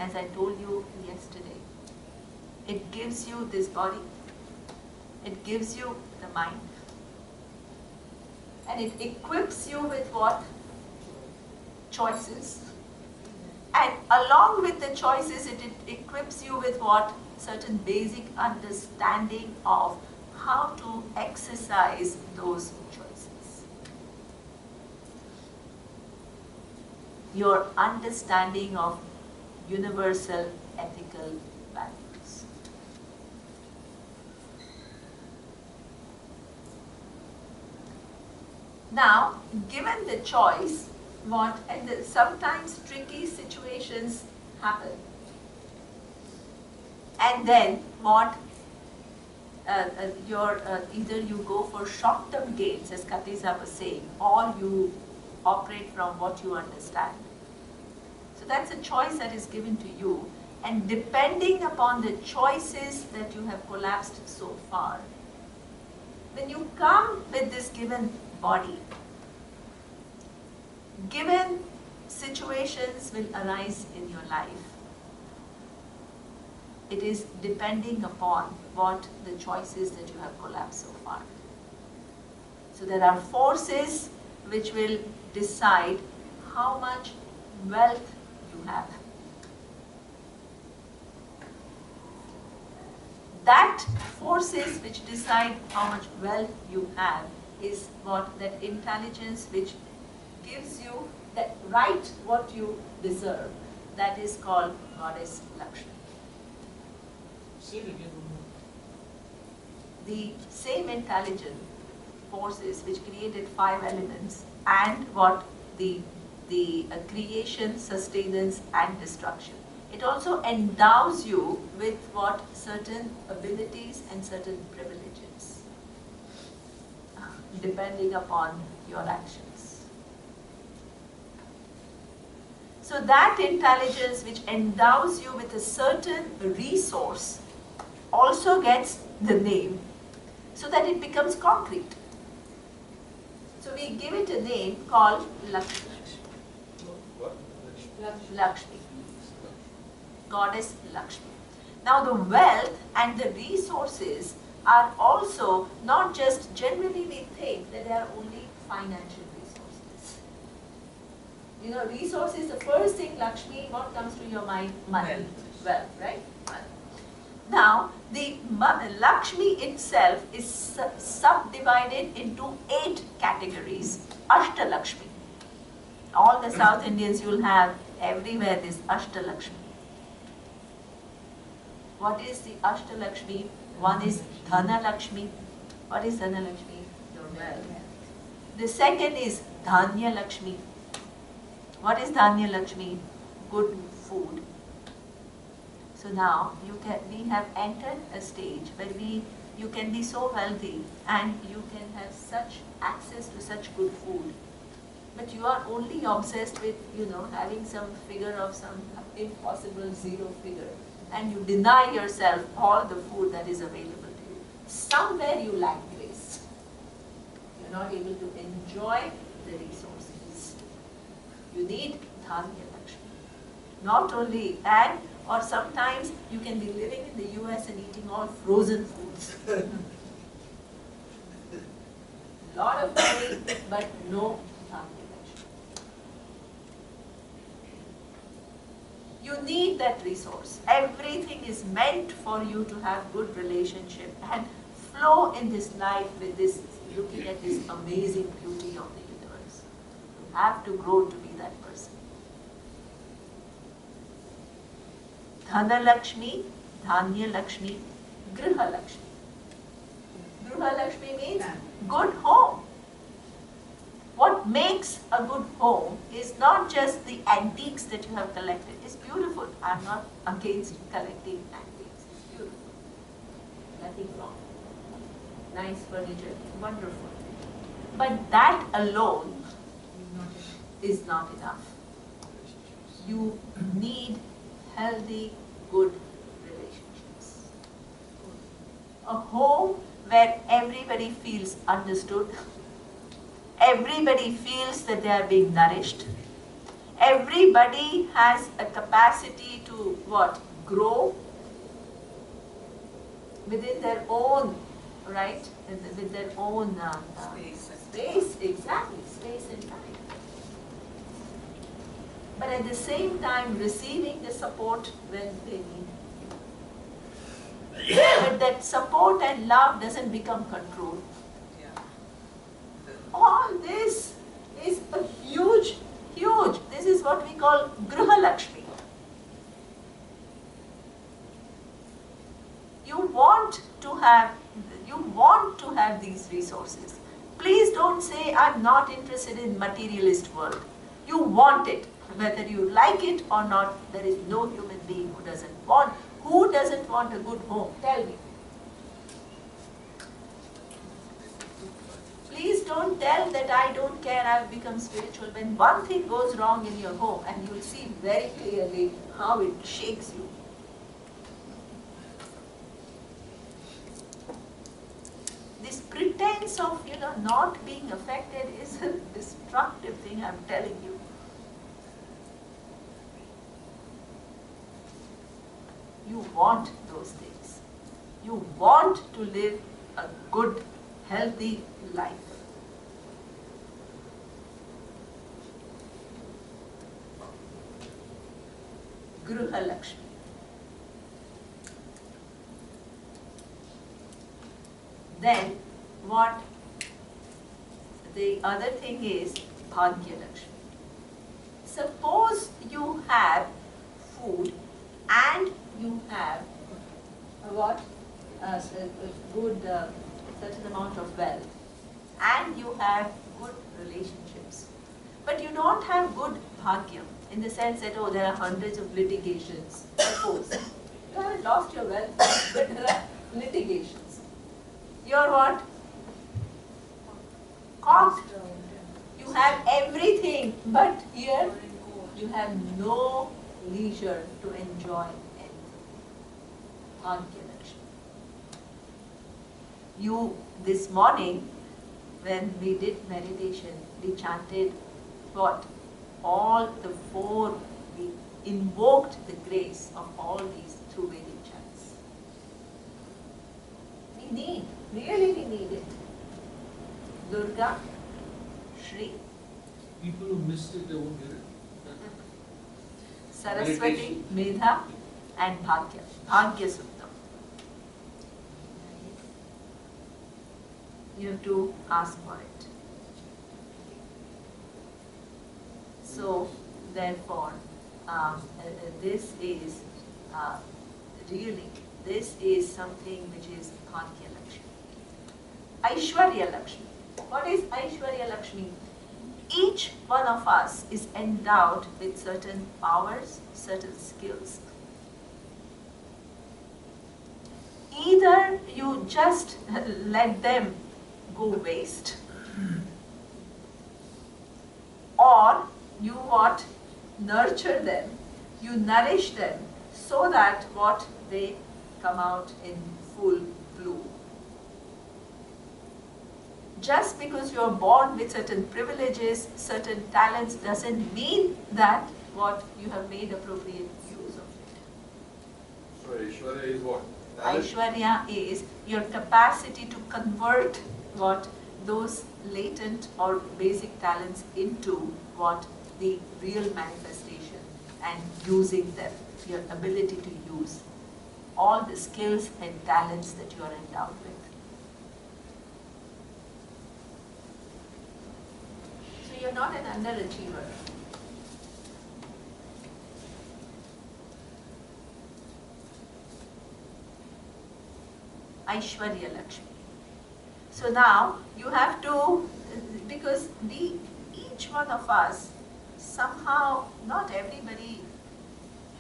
as I told you yesterday. It gives you this body, it gives you the mind, and it equips you with what? Choices. And along with the choices, it equips you with what? Certain basic understanding of how to exercise those choices. Your understanding of universal ethical values. Now, given the choice, sometimes tricky situations happen. And then what? Either you go for short-term gains, as Katiza was saying, or you operate from what you understand. So that's a choice that is given to you, and depending upon the choices that you have collapsed so far, when you come with this given body, given situations will arise in your life. It is depending upon what the choices that you have collapsed so far. So there are forces which will decide how much wealth you have. That forces which decide how much wealth you have is what that intelligence which gives you that right what you deserve. That is called Goddess Lakshmi. The same intelligent forces which created 5 elements and what the creation, sustenance and destruction. It also endows you with what certain abilities and certain privileges depending upon your actions. So that intelligence which endows you with a certain resource also gets the name so that it becomes concrete. So we give it a name called Lakshmi. What? Lakshmi. Goddess Lakshmi. Now the wealth and the resources are also not just generally we think that they are only financial resources. You know, resources, the first thing Lakshmi, what comes to your mind? Money. Wealth, right? Money. Now, the Lakshmi itself is subdivided into 8 categories. Ashtalakshmi. All the South Indians you will have everywhere this Ashtalakshmi. What is the Ashtalakshmi? One is Dhanalakshmi. What is Dhanalakshmi? Your wealth. The second is Dhanya Lakshmi. What is Dhanya Lakshmi? Good food. So now we have entered a stage where you can be so wealthy and you can have such access to such good food. But you are only obsessed with, having some figure of some impossible zero figure. And you deny yourself all the food that is available to you. Somewhere you lack grace. You're not able to enjoy the resources. You need Dhanya Lakshmi. Not only, or sometimes you can be living in the US and eating all frozen foods. Lot of money, but no Dhanya Lakshmi. You need that resource. Everything is meant for you to have good relationship and flow in this life with this, looking at this amazing beauty of the universe. You have to grow to be that person. Dhana Lakshmi, Dhanya Lakshmi, Griha Lakshmi. Griha Lakshmi means good home. What makes a good home is not just the antiques that you have collected. It's beautiful. I'm not against collecting antiques. It's beautiful. Nothing wrong. Nice furniture, wonderful. But that alone is not enough. You need healthy, good relationships. A home where everybody feels understood. Everybody feels that they are being nourished. Everybody has a capacity to what? Grow within their own, right? With their own space, exactly, space and time. But at the same time receiving the support when they need. But that support and love doesn't become control. All this is a huge, this is what we call Griha Lakshmi. You want to have these resources. Please don't say, I'm not interested in materialist world. You want it. Whether you like it or not, there is no human being who doesn't want. Who doesn't want a good home? Tell me. Please don't tell that I don't care, I've become spiritual. When one thing goes wrong in your home, and you'll see very clearly how it shakes you. This pretend pretense of, not being affected is a destructive thing, I'm telling you. You want those things. You want to live a good, healthy life. Gruha Lakshmi. Then what the other thing is Bhagya Lakshmi. Suppose you have food and you have what? A good certain amount of wealth, and you have good relationships. But you don't have good bhagya, in the sense that, oh, there are hundreds of litigations. Suppose you haven't lost your wealth, but there are litigations. You're what? Caught. You have everything, but here you have no leisure to enjoy anything. Bhagya Lakshmi. You, this morning, when we did meditation, we chanted what? All the four, we invoked the grace of all these through Vedic chants. Really we need it. Durga, Shri, People who missed it, they won't get it. Saraswati, Medha, and Bhagya. Bhagya Sutta. You have to ask for it. So, therefore, this is really, this is something which is Bhagya Lakshmi. Aishwarya Lakshmi. What is Aishwarya Lakshmi? Each one of us is endowed with certain powers, certain skills. Either you just let them go waste, or you what? Nurture them, you nourish them, so that what? They come out in full bloom. Just because you are born with certain privileges, certain talents, doesn't mean that what? You have made appropriate use of it. So Aishwarya is what? Talent? Aishwarya is your capacity to convert what? Those latent or basic talents into what? The real manifestation, and using them, your ability to use all the skills and talents that you are endowed with. So you're not an underachiever. Aishwarya Lakshmi. So now you have to, because each one of us, somehow, not everybody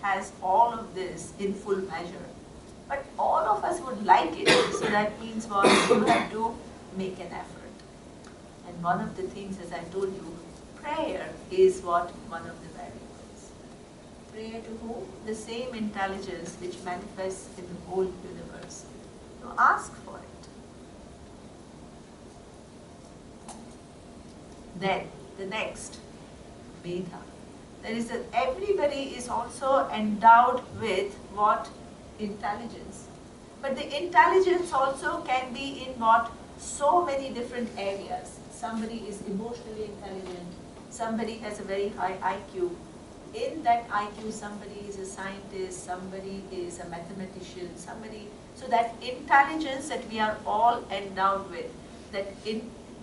has all of this in full measure, but all of us would like it. So that means what? You have to make an effort. And one of the things, as I told you, prayer is what? One of the variables. Prayer to whom? The same intelligence which manifests in the whole universe. So ask for it. Then the next, Medha. There is everybody is also endowed with what? Intelligence. But the intelligence also can be in what? So many different areas. Somebody is emotionally intelligent, somebody has a very high IQ. In that IQ, somebody is a scientist, somebody is a mathematician, somebody. So that intelligence that we are all endowed with,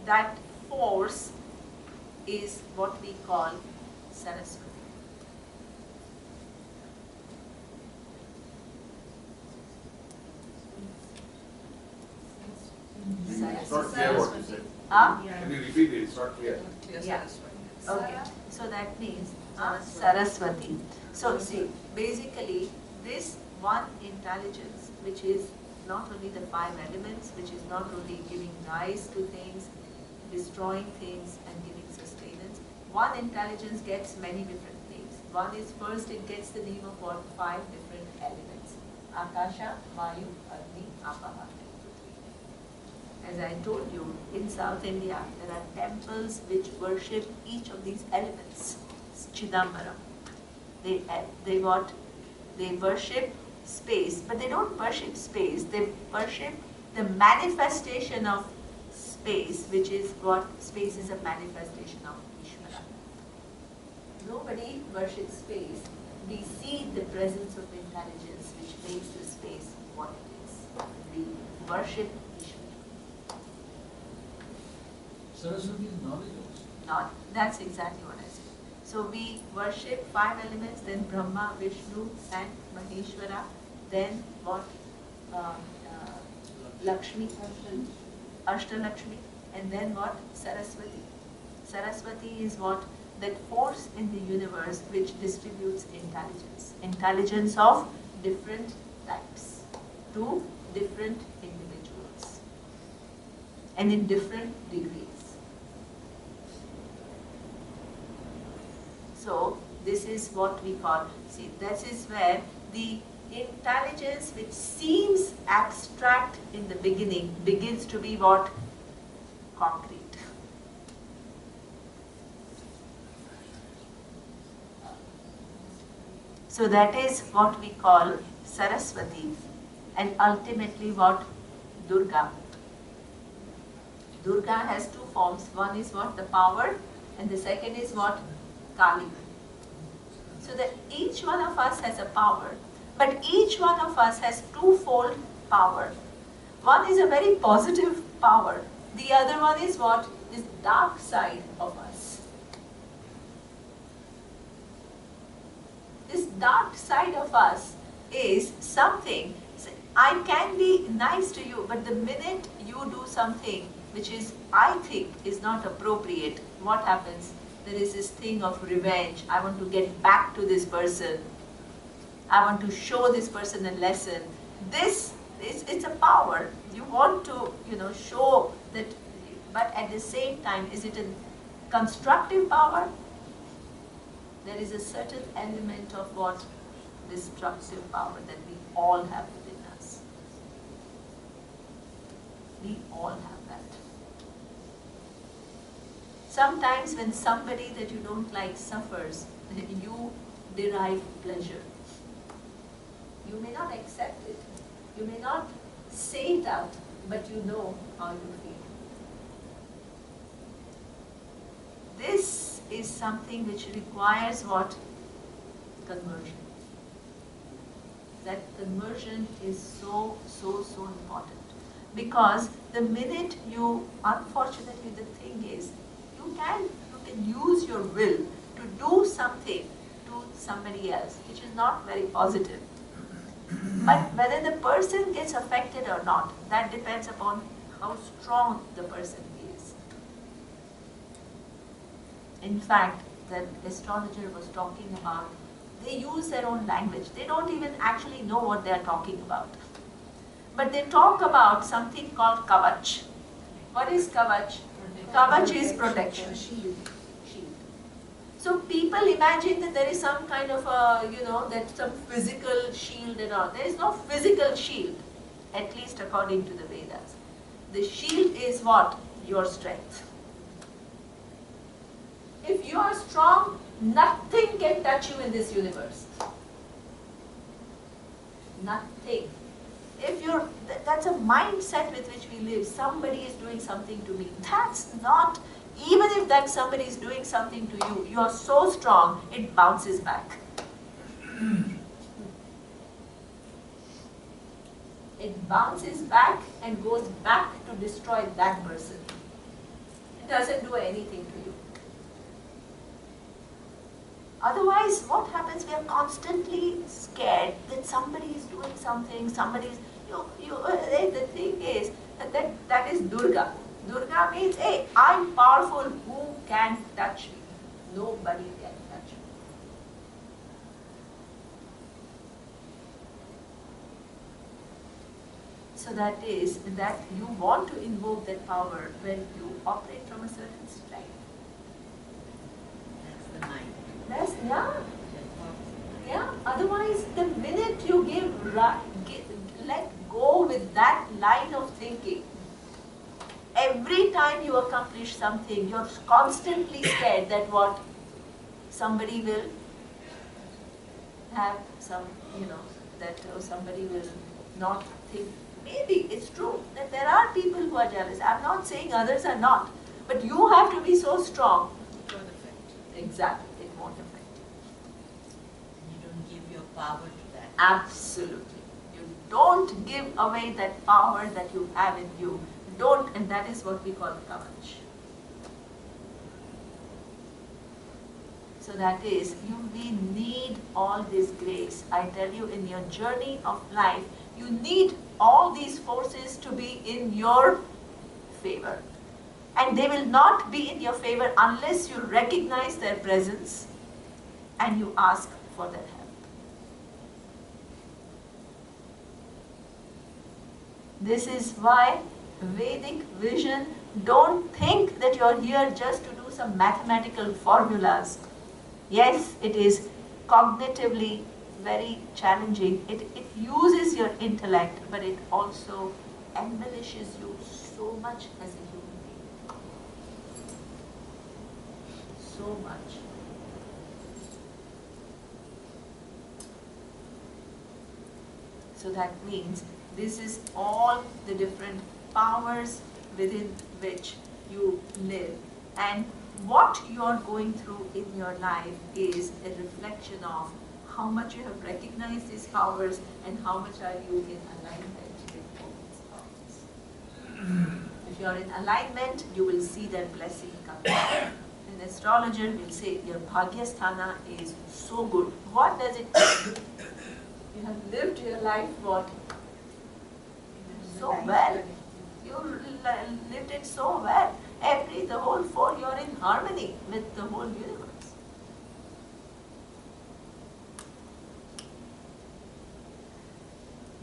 that force is what we call Saraswati. It's not clear what you said. Huh? Can you repeat it? It's not clear. Yeah. Okay. So that means Saraswati. So see, basically this one intelligence, which is not only the five elements, which is not only giving rise to things, destroying things and giving sustenance. One intelligence gets many different things. One is first it gets the name of what? Five different elements. Akasha, Vayu, Agni, Apaha, and Prithvi. as I told you, in South India, there are temples which worship each of these elements. It's Chidambaram. They worship space, but they don't worship space. They worship the manifestation of space, which is what space is, a manifestation of Ishvara. Nobody worships space. We see the presence of intelligence which makes the space what it is. We worship Ishvara. Saraswati is knowledge also. Not, that's exactly what I said. So we worship 5 elements, then Brahma, Vishnu and Maheshwara, then what? Lakshmi, Ashtalakshmi, and then what? Saraswati. Saraswati is what? That force in the universe which distributes intelligence. Intelligence of different types to different individuals and in different degrees. So this is what we call, see, this is where the intelligence which seems abstract in the beginning begins to be what? Concrete. So that is what we call Saraswati, and ultimately what? Durga. Durga has 2 forms. One is what? The power, and the second is what? Kali. So that each one of us has a power, but each one of us has 2-fold power. One is a very positive power. The other one is what? This dark side of us. This dark side of us is something, I can be nice to you, but the minute you do something which is, I think, is not appropriate, what happens? There is this thing of revenge. I want to get back to this person. I want to show this person a lesson. This is, it's a power. You want to, show that, but at the same time, is it a constructive power? There is a certain element of what? Destructive power that we all have within us. We all have that. Sometimes when somebody that you don't like suffers, you derive pleasure. You may not accept it. You may not say it out, but you know how you feel. This is something which requires what? Conversion. That conversion is so important. Because the minute you, unfortunately the thing is, you can use your will to do something to somebody else, which is not very positive. But whether the person gets affected or not, that depends upon how strong the person is. In fact, the astrologer was talking about, they use their own language. They don't even actually know what they are talking about. But they talk about something called kavach. What is kavach? Kavach is protection. Shield. So people imagine that there is some kind of a, that some physical shield and all. There is no physical shield, at least according to the Vedas. The shield is what? Your strength. If you are strong, nothing can touch you in this universe. Nothing. If you're, that's a mindset with which we live. Somebody is doing something to me. That's not, even if that somebody is doing something to you, you are so strong, it bounces back. It bounces back and goes back to destroy that person. It doesn't do anything to you. Otherwise, what happens? We are constantly scared that somebody is doing something, somebody is, the thing is, that is Durga. Durga means, hey, I'm powerful, who can touch me? Nobody can touch me. So that is, that you want to invoke that power when you operate from a certain strength. That's the mind. That's, yeah. Otherwise, the minute you let go with that line of thinking, every time you accomplish something, you're constantly scared that what? Somebody will have some, that somebody will not think. Maybe it's true that there are people who are jealous. I'm not saying others are not. But you have to be so strong. It won't affect you. Exactly, it won't affect you. You don't give your power to that. Absolutely. You don't give away that power that you have in you. Don't, and that is what we call kavach. So that is, we need all this grace. I tell you, in your journey of life, you need all these forces to be in your favor. And they will not be in your favor unless you recognize their presence and you ask for their help. This is why Vedic vision, don't think that you're here just to do some mathematical formulas. Yes, it is cognitively very challenging. It uses your intellect, but it also embellishes you so much as a human being. So much. So that means this is all the different powers within which you live. And what you are going through in your life is a reflection of how much you have recognized these powers and how much are you in alignment with all these powers. If you are in alignment, you will see that blessing coming. An astrologer will say your Bhagyasthana is so good. What does it mean? You have lived your life what? So well. You lived it so well. The whole four, you're in harmony with the whole universe.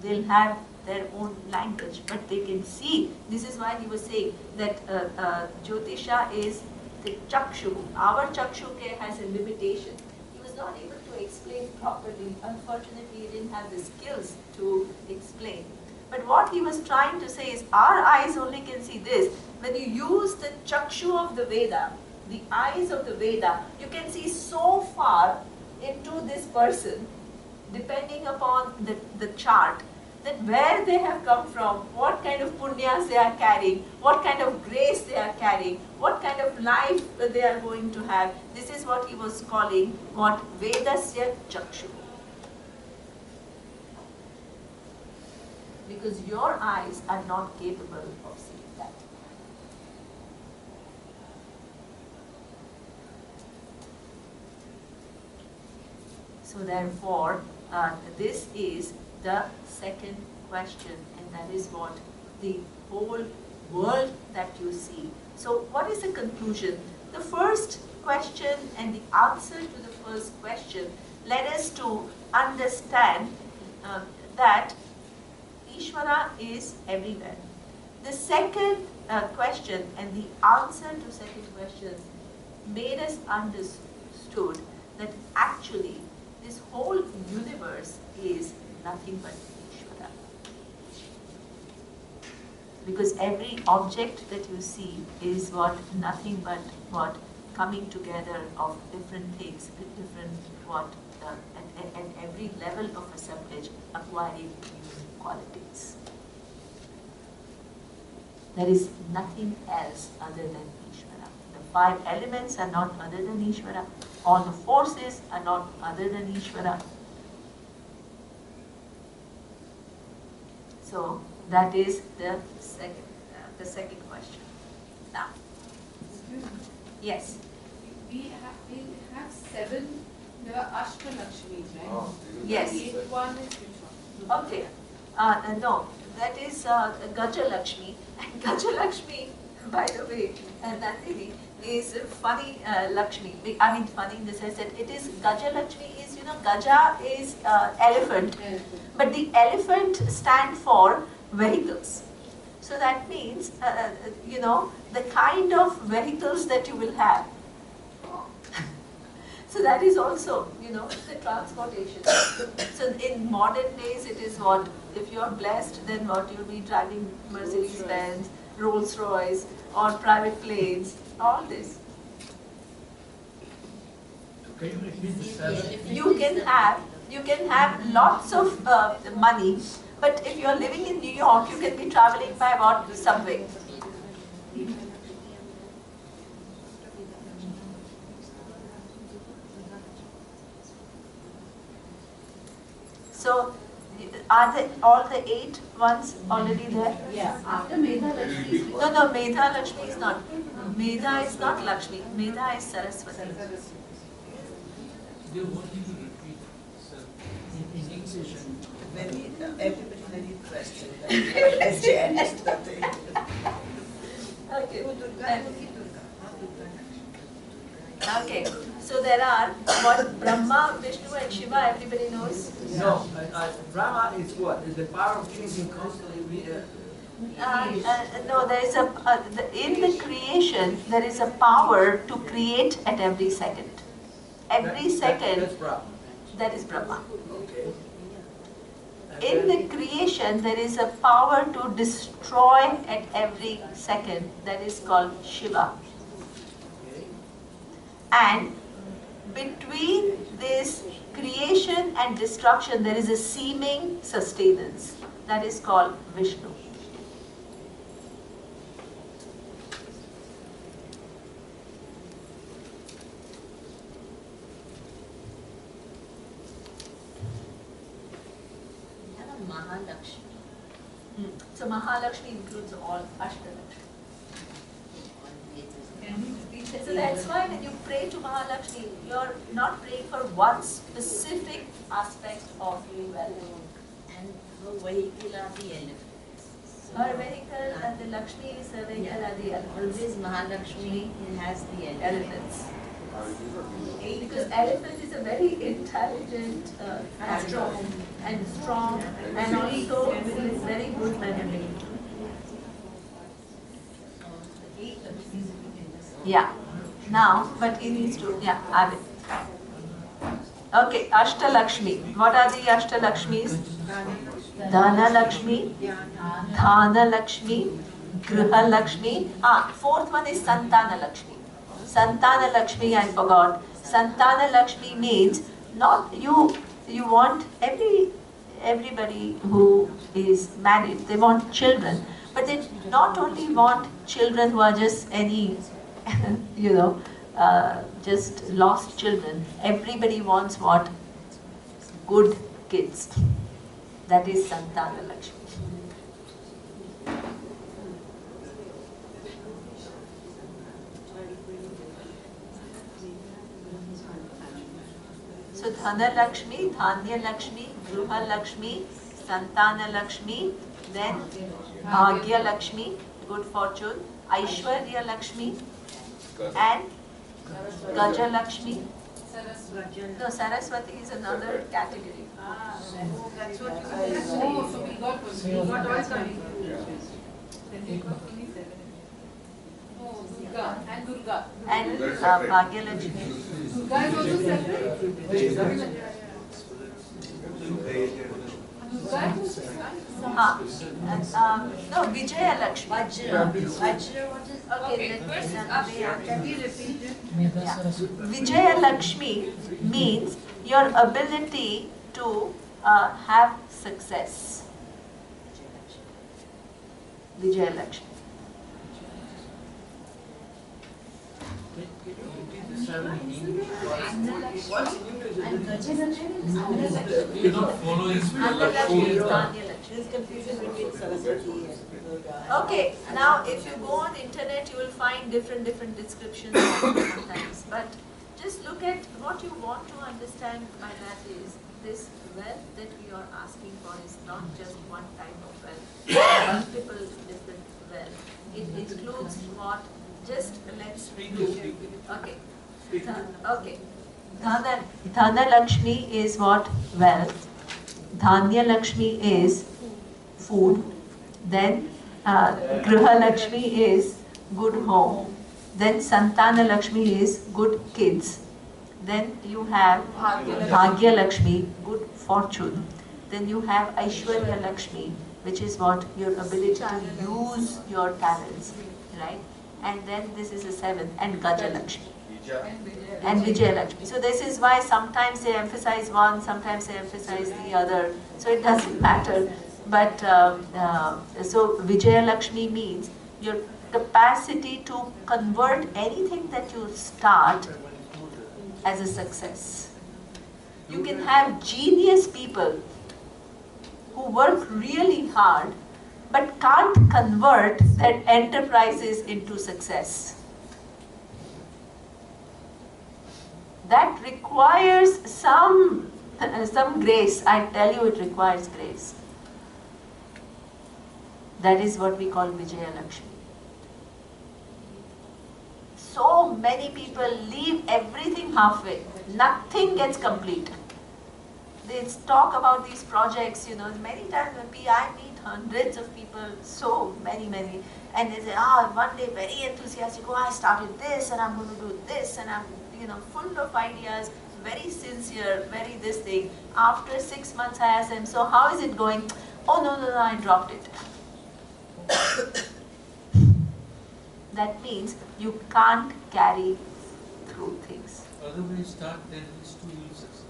They'll have their own language, but they can see. This is why he was saying that Jyotisha is the Chakshu. Our Chakshuke has a limitation. He was not able to explain properly. Unfortunately, he didn't have the skills to explain. But what he was trying to say is, our eyes only can see this. When you use the Chakshu of the Veda, the eyes of the Veda, you can see so far into this person, depending upon the chart, that where they have come from, what kind of punyas they are carrying, what kind of grace they are carrying, what kind of life they are going to have. This is what he was calling what Vedasya Chakshu. Because your eyes are not capable of seeing that. So therefore, this is the second question, and that is what the whole world that you see. So what is the conclusion? The first question and the answer to the first question led us to understand that Ishvara is everywhere. The second question and the answer to second question made us understood that actually this whole universe is nothing but Ishvara. Because every object that you see is what? Nothing but what? Coming together of different things, different what? At every level of assemblage acquiring new qualities. There is nothing else other than Ishvara. The five elements are not other than Ishvara. All the forces are not other than Ishvara. So that is the second question. Now, yes. We have seven. There are Ashtalakshmis, right? Oh, Yes. The eighth one is which one? Okay. No, that is Gajalakshmi. And Gajalakshmi, by the way, Nandini, is funny Lakshmi. I mean funny in the sense that it is Gajalakshmi is, Gaja is elephant. But the elephant stand for vehicles. So that means, the kind of vehicles that you will have. So that is also, the transportation. So in modern days, it is what? If you are blessed, then what? You'll be driving Mercedes-Benz, Rolls Royce or private planes, all this. Can you repeat the seven? You can have lots of money, but if you're living in New York, you can be traveling by what? Subway. So, are all the 8 ones already there? Yeah, after Medha Lakshmi. No, Medha Lakshmi is not. Medha is not Lakshmi. Medha is Saraswati. They want you to repeat seven. In English, everybody very interested. Let's change the thing. Okay, so there are what Brahma, Vishnu and Shiva, everybody knows? No, Brahma is what? Is the power of changing constantly. No, there is in the creation, there is a power to create at every second. Every second, That's Brahma. that is Brahma. Okay. In the creation, there is a power to destroy at every second. That is called Shiva. Okay. And between this creation and destruction, there is a seeming sustenance. That is called Vishnu. Mahalakshmi. So Mahalakshmi includes all Ashtalakshmi. So that's why when you pray to Mahalakshmi, you're not praying for one specific aspect of doing well. And her vehicle are the elephants. Her vehicle and the Lakshmi is her vehicle are the elephants. Always Mahalakshmi has the Elephants. Because elephant is a very intelligent animal and strong and also with very good memory. Yeah. Now, but he needs to, yeah, I will. Okay, Ashtalakshmi. What are the Ashtalakshmis? Dhana Lakshmi, Dhana Lakshmi, Griha Lakshmi. Fourth one is Santana Lakshmi. Santana Lakshmi, I forgot. Santana Lakshmi means not you. You want everybody who is married. They want children, but they not only want children who are just any, just lost children. Everybody wants what? Good kids. That is Santana Lakshmi. So Dhana Lakshmi, Dhanya Lakshmi, Gruha Lakshmi, Santana Lakshmi, then Bhagya Lakshmi, good fortune, Aishwarya Lakshmi, and Gaja Lakshmi. No, Saraswati is another category. That's what you said. Oh, so we got all coming. Then we got only 7. Oh, Durga and Durga. And Bhagya Lakshmi. Durga is also separate. Durga is no, Vijaya Lakshmi. Vajra, what is Okay, Can we repeat it? yeah. Vijaya Lakshmi means your ability to have success. Vijaya Lakshmi. Can you repeat the seven in English? What's in English? And Gaja You're not following Dhanya Lakshmi is the Dhanya Lakshmi. There is confusion between Saraswati and Durga. Okay, now if you go on internet, you will find different descriptions sometimes. But just look at what you want to understand by that is this wealth that we are asking for is not just one type of wealth, multiple different wealth. It includes what? Just let's do. Okay. Okay. Dhana Lakshmi is what? Wealth. Dhanya Lakshmi is food. Then Griha Lakshmi is good home. Then Santana Lakshmi is good kids. Then you have Bhagya Lakshmi, good fortune. Then you have Aishwarya Lakshmi, which is what? Your ability to use your talents, right? And then this is the 7th, and Gajalakshmi. And Vijayalakshmi. So this is why sometimes they emphasize one, sometimes they emphasize the other. So it doesn't matter. But so Vijayalakshmi means your capacity to convert anything that you start as a success. You can have genius people who work really hard but can't convert their enterprises into success. That requires some grace. I tell you, it requires grace. That is what we call Vijayalakshmi. So many people leave everything halfway. Nothing gets complete. They talk about these projects, many times I meet hundreds of people, so many, and they say, one day very enthusiastic, I started this and I'm going to do this and I'm, full of ideas, very sincere, very this thing. After 6 months I ask them, so how is it going? Oh, no, I dropped it. That means you can't carry through things. Otherwise, you start, then it's too useless.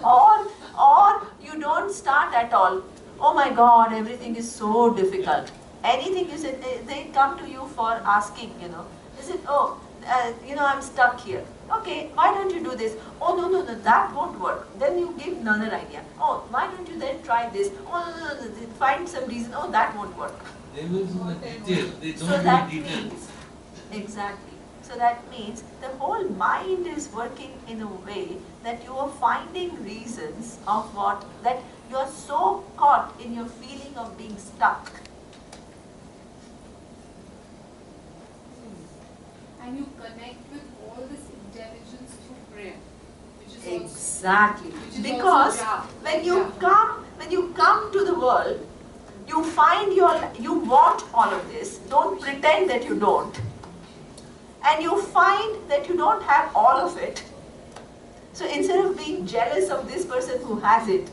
Or you don't start at all. Oh my God, everything is so difficult. Anything you say, they come to you for asking, They say, I'm stuck here. Okay, why don't you do this? Oh, no, that won't work. Then you give another idea. Oh, why don't you then try this? Oh, no, find some reason. Oh, that won't work. They will do the detail. They don't So that do detail. means, exactly. So that means the whole mind is working in a way that you are finding reasons of that you are so caught in your feeling of being stuck. And you connect with all this intelligence through prayer, which is Exactly. Also, because when you come to the world, you find you want all of this. Don't pretend that you don't. And you find that you don't have all of it. So instead of being jealous of this person who has it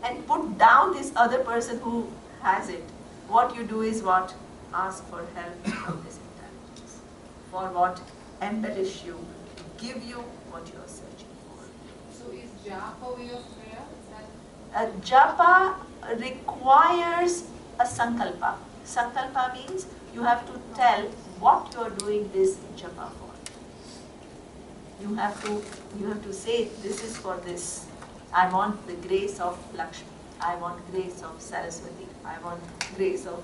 and put down this other person who has it, what you do is what? Ask for help from this intelligence. For what? Embellish you, give you what you are searching for. So is japa a way of prayer? Is that Japa requires a sankalpa. Sankalpa means you have to tell what you are doing this japa for. You have to say, this is for this. I want the grace of Lakshmi. I want grace of Saraswati. I want grace of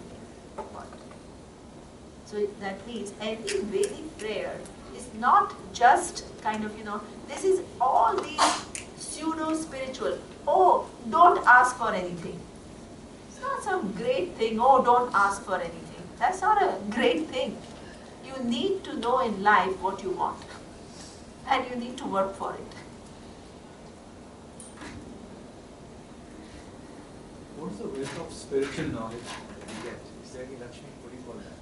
what? So that means every Vedic prayer is not just kind of, this is all these pseudo-spiritual. Oh, don't ask for anything. It's not some great thing. Oh, don't ask for anything. That's not a great thing. You need to know in life what you want. And you need to work for it. What is the weight of spiritual knowledge that you get? Is there any Lakshmi? What do you call that?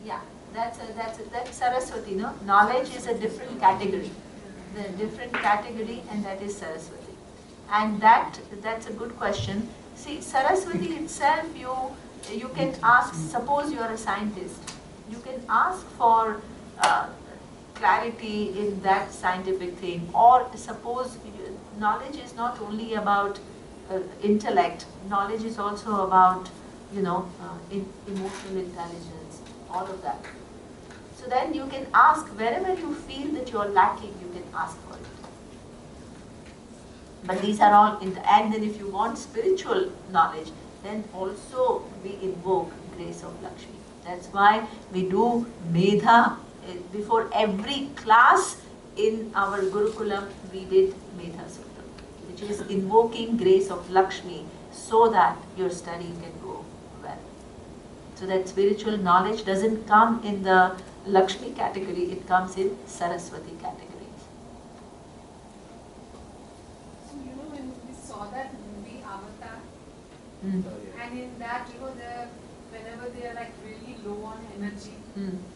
Yeah, that's Saraswati, no? Knowledge is a different category. The different category, and that is Saraswati. And that's a good question. See, Saraswati itself, you can ask, suppose you are a scientist, you can ask for clarity in that scientific thing, or suppose knowledge is not only about intellect, knowledge is also about, emotional intelligence, all of that. So then you can ask wherever you feel that you are lacking, you can ask for it. But these are all, and then if you want spiritual knowledge, then also we invoke grace of Lakshmi. That's why we do Medha. Before every class in our Gurukulam, we did Medha Sutra, which is invoking grace of Lakshmi so that your study can go well. So that spiritual knowledge doesn't come in the Lakshmi category, it comes in Saraswati category. So when we saw that movie Avatar, Mm. and in that whenever they are like really low on energy,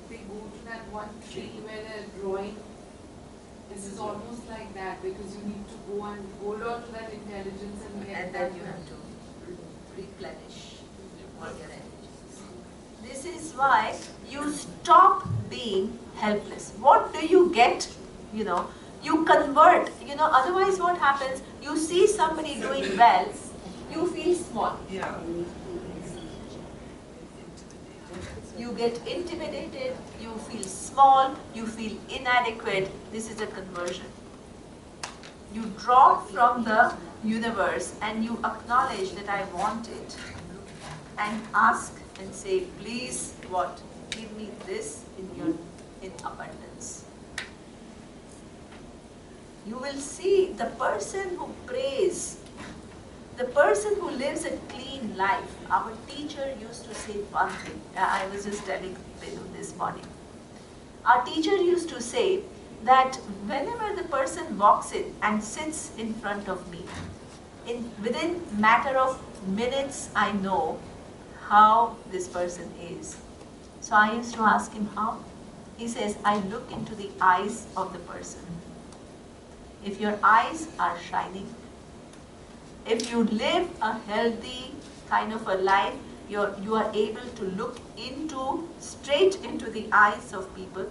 they go to that one tree where they're drawing. This is almost like that, because you need to go and hold on to that intelligence and get And that. then you have to replenish all your energies. This is why you stop being helpless. What do you get? You convert. Otherwise what happens? You see somebody doing well, you feel small. Yeah. You get intimidated, you feel small, you feel inadequate. This is a conversion. You draw from the universe and you acknowledge that I want it. And ask and say, please, what? Give me this in abundance. You will see the person who prays, the person who lives a clean life. Our teacher used to say one thing. I was just telling Binu this morning. Our teacher used to say that whenever the person walks in and sits in front of me, within matter of minutes, I know how this person is. So I used to ask him how. He says, I look into the eyes of the person. If your eyes are shining, if you live a healthy kind of a life, you are able to look straight into the eyes of people.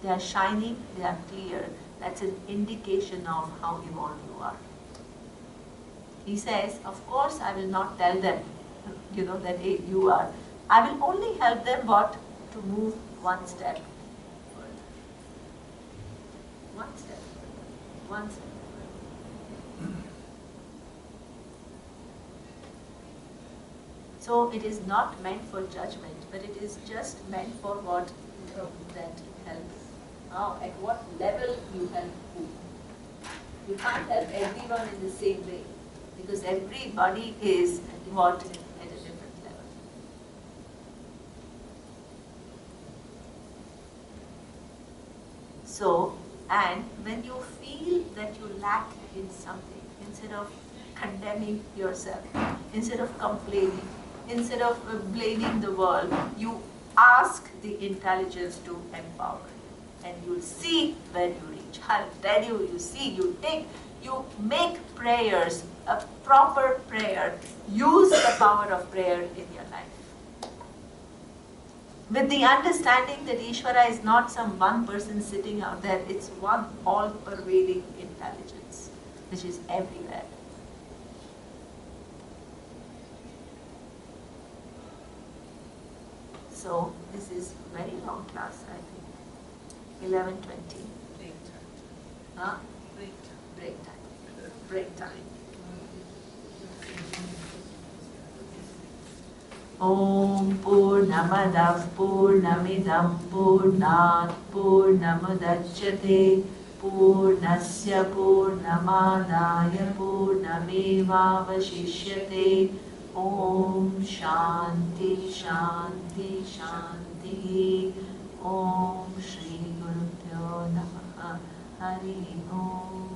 They are shining, they are clear. That's an indication of how evolved you are. He says, of course, I will not tell them, that hey, you are. I will only help them to move one step. One step. One step. So it is not meant for judgment, but it is just meant for what? That helps. Now, at what level you help who? You can't help everyone in the same way, because everybody is what? At a different level. So, and when you feel that you lack in something, instead of condemning yourself, instead of complaining, instead of blaming the world, you ask the intelligence to empower you. And you'll see where you reach. I'll tell you, you make prayers, a proper prayer. Use the power of prayer in your life. With the understanding that Ishvara is not some one person sitting out there, it's one all-pervading intelligence, which is everywhere. So, this is very long class, I think. 11:20. Break time. Huh? Break time. Break time. Break time. Om Purnamadah Purnamidam Purnat Purnamudachyate Purnasya Purnamadaya Purnamevavashishyate. Om Shanti Shanti Shanti. Om Shri Guru Pyo Namaha. Hari Om.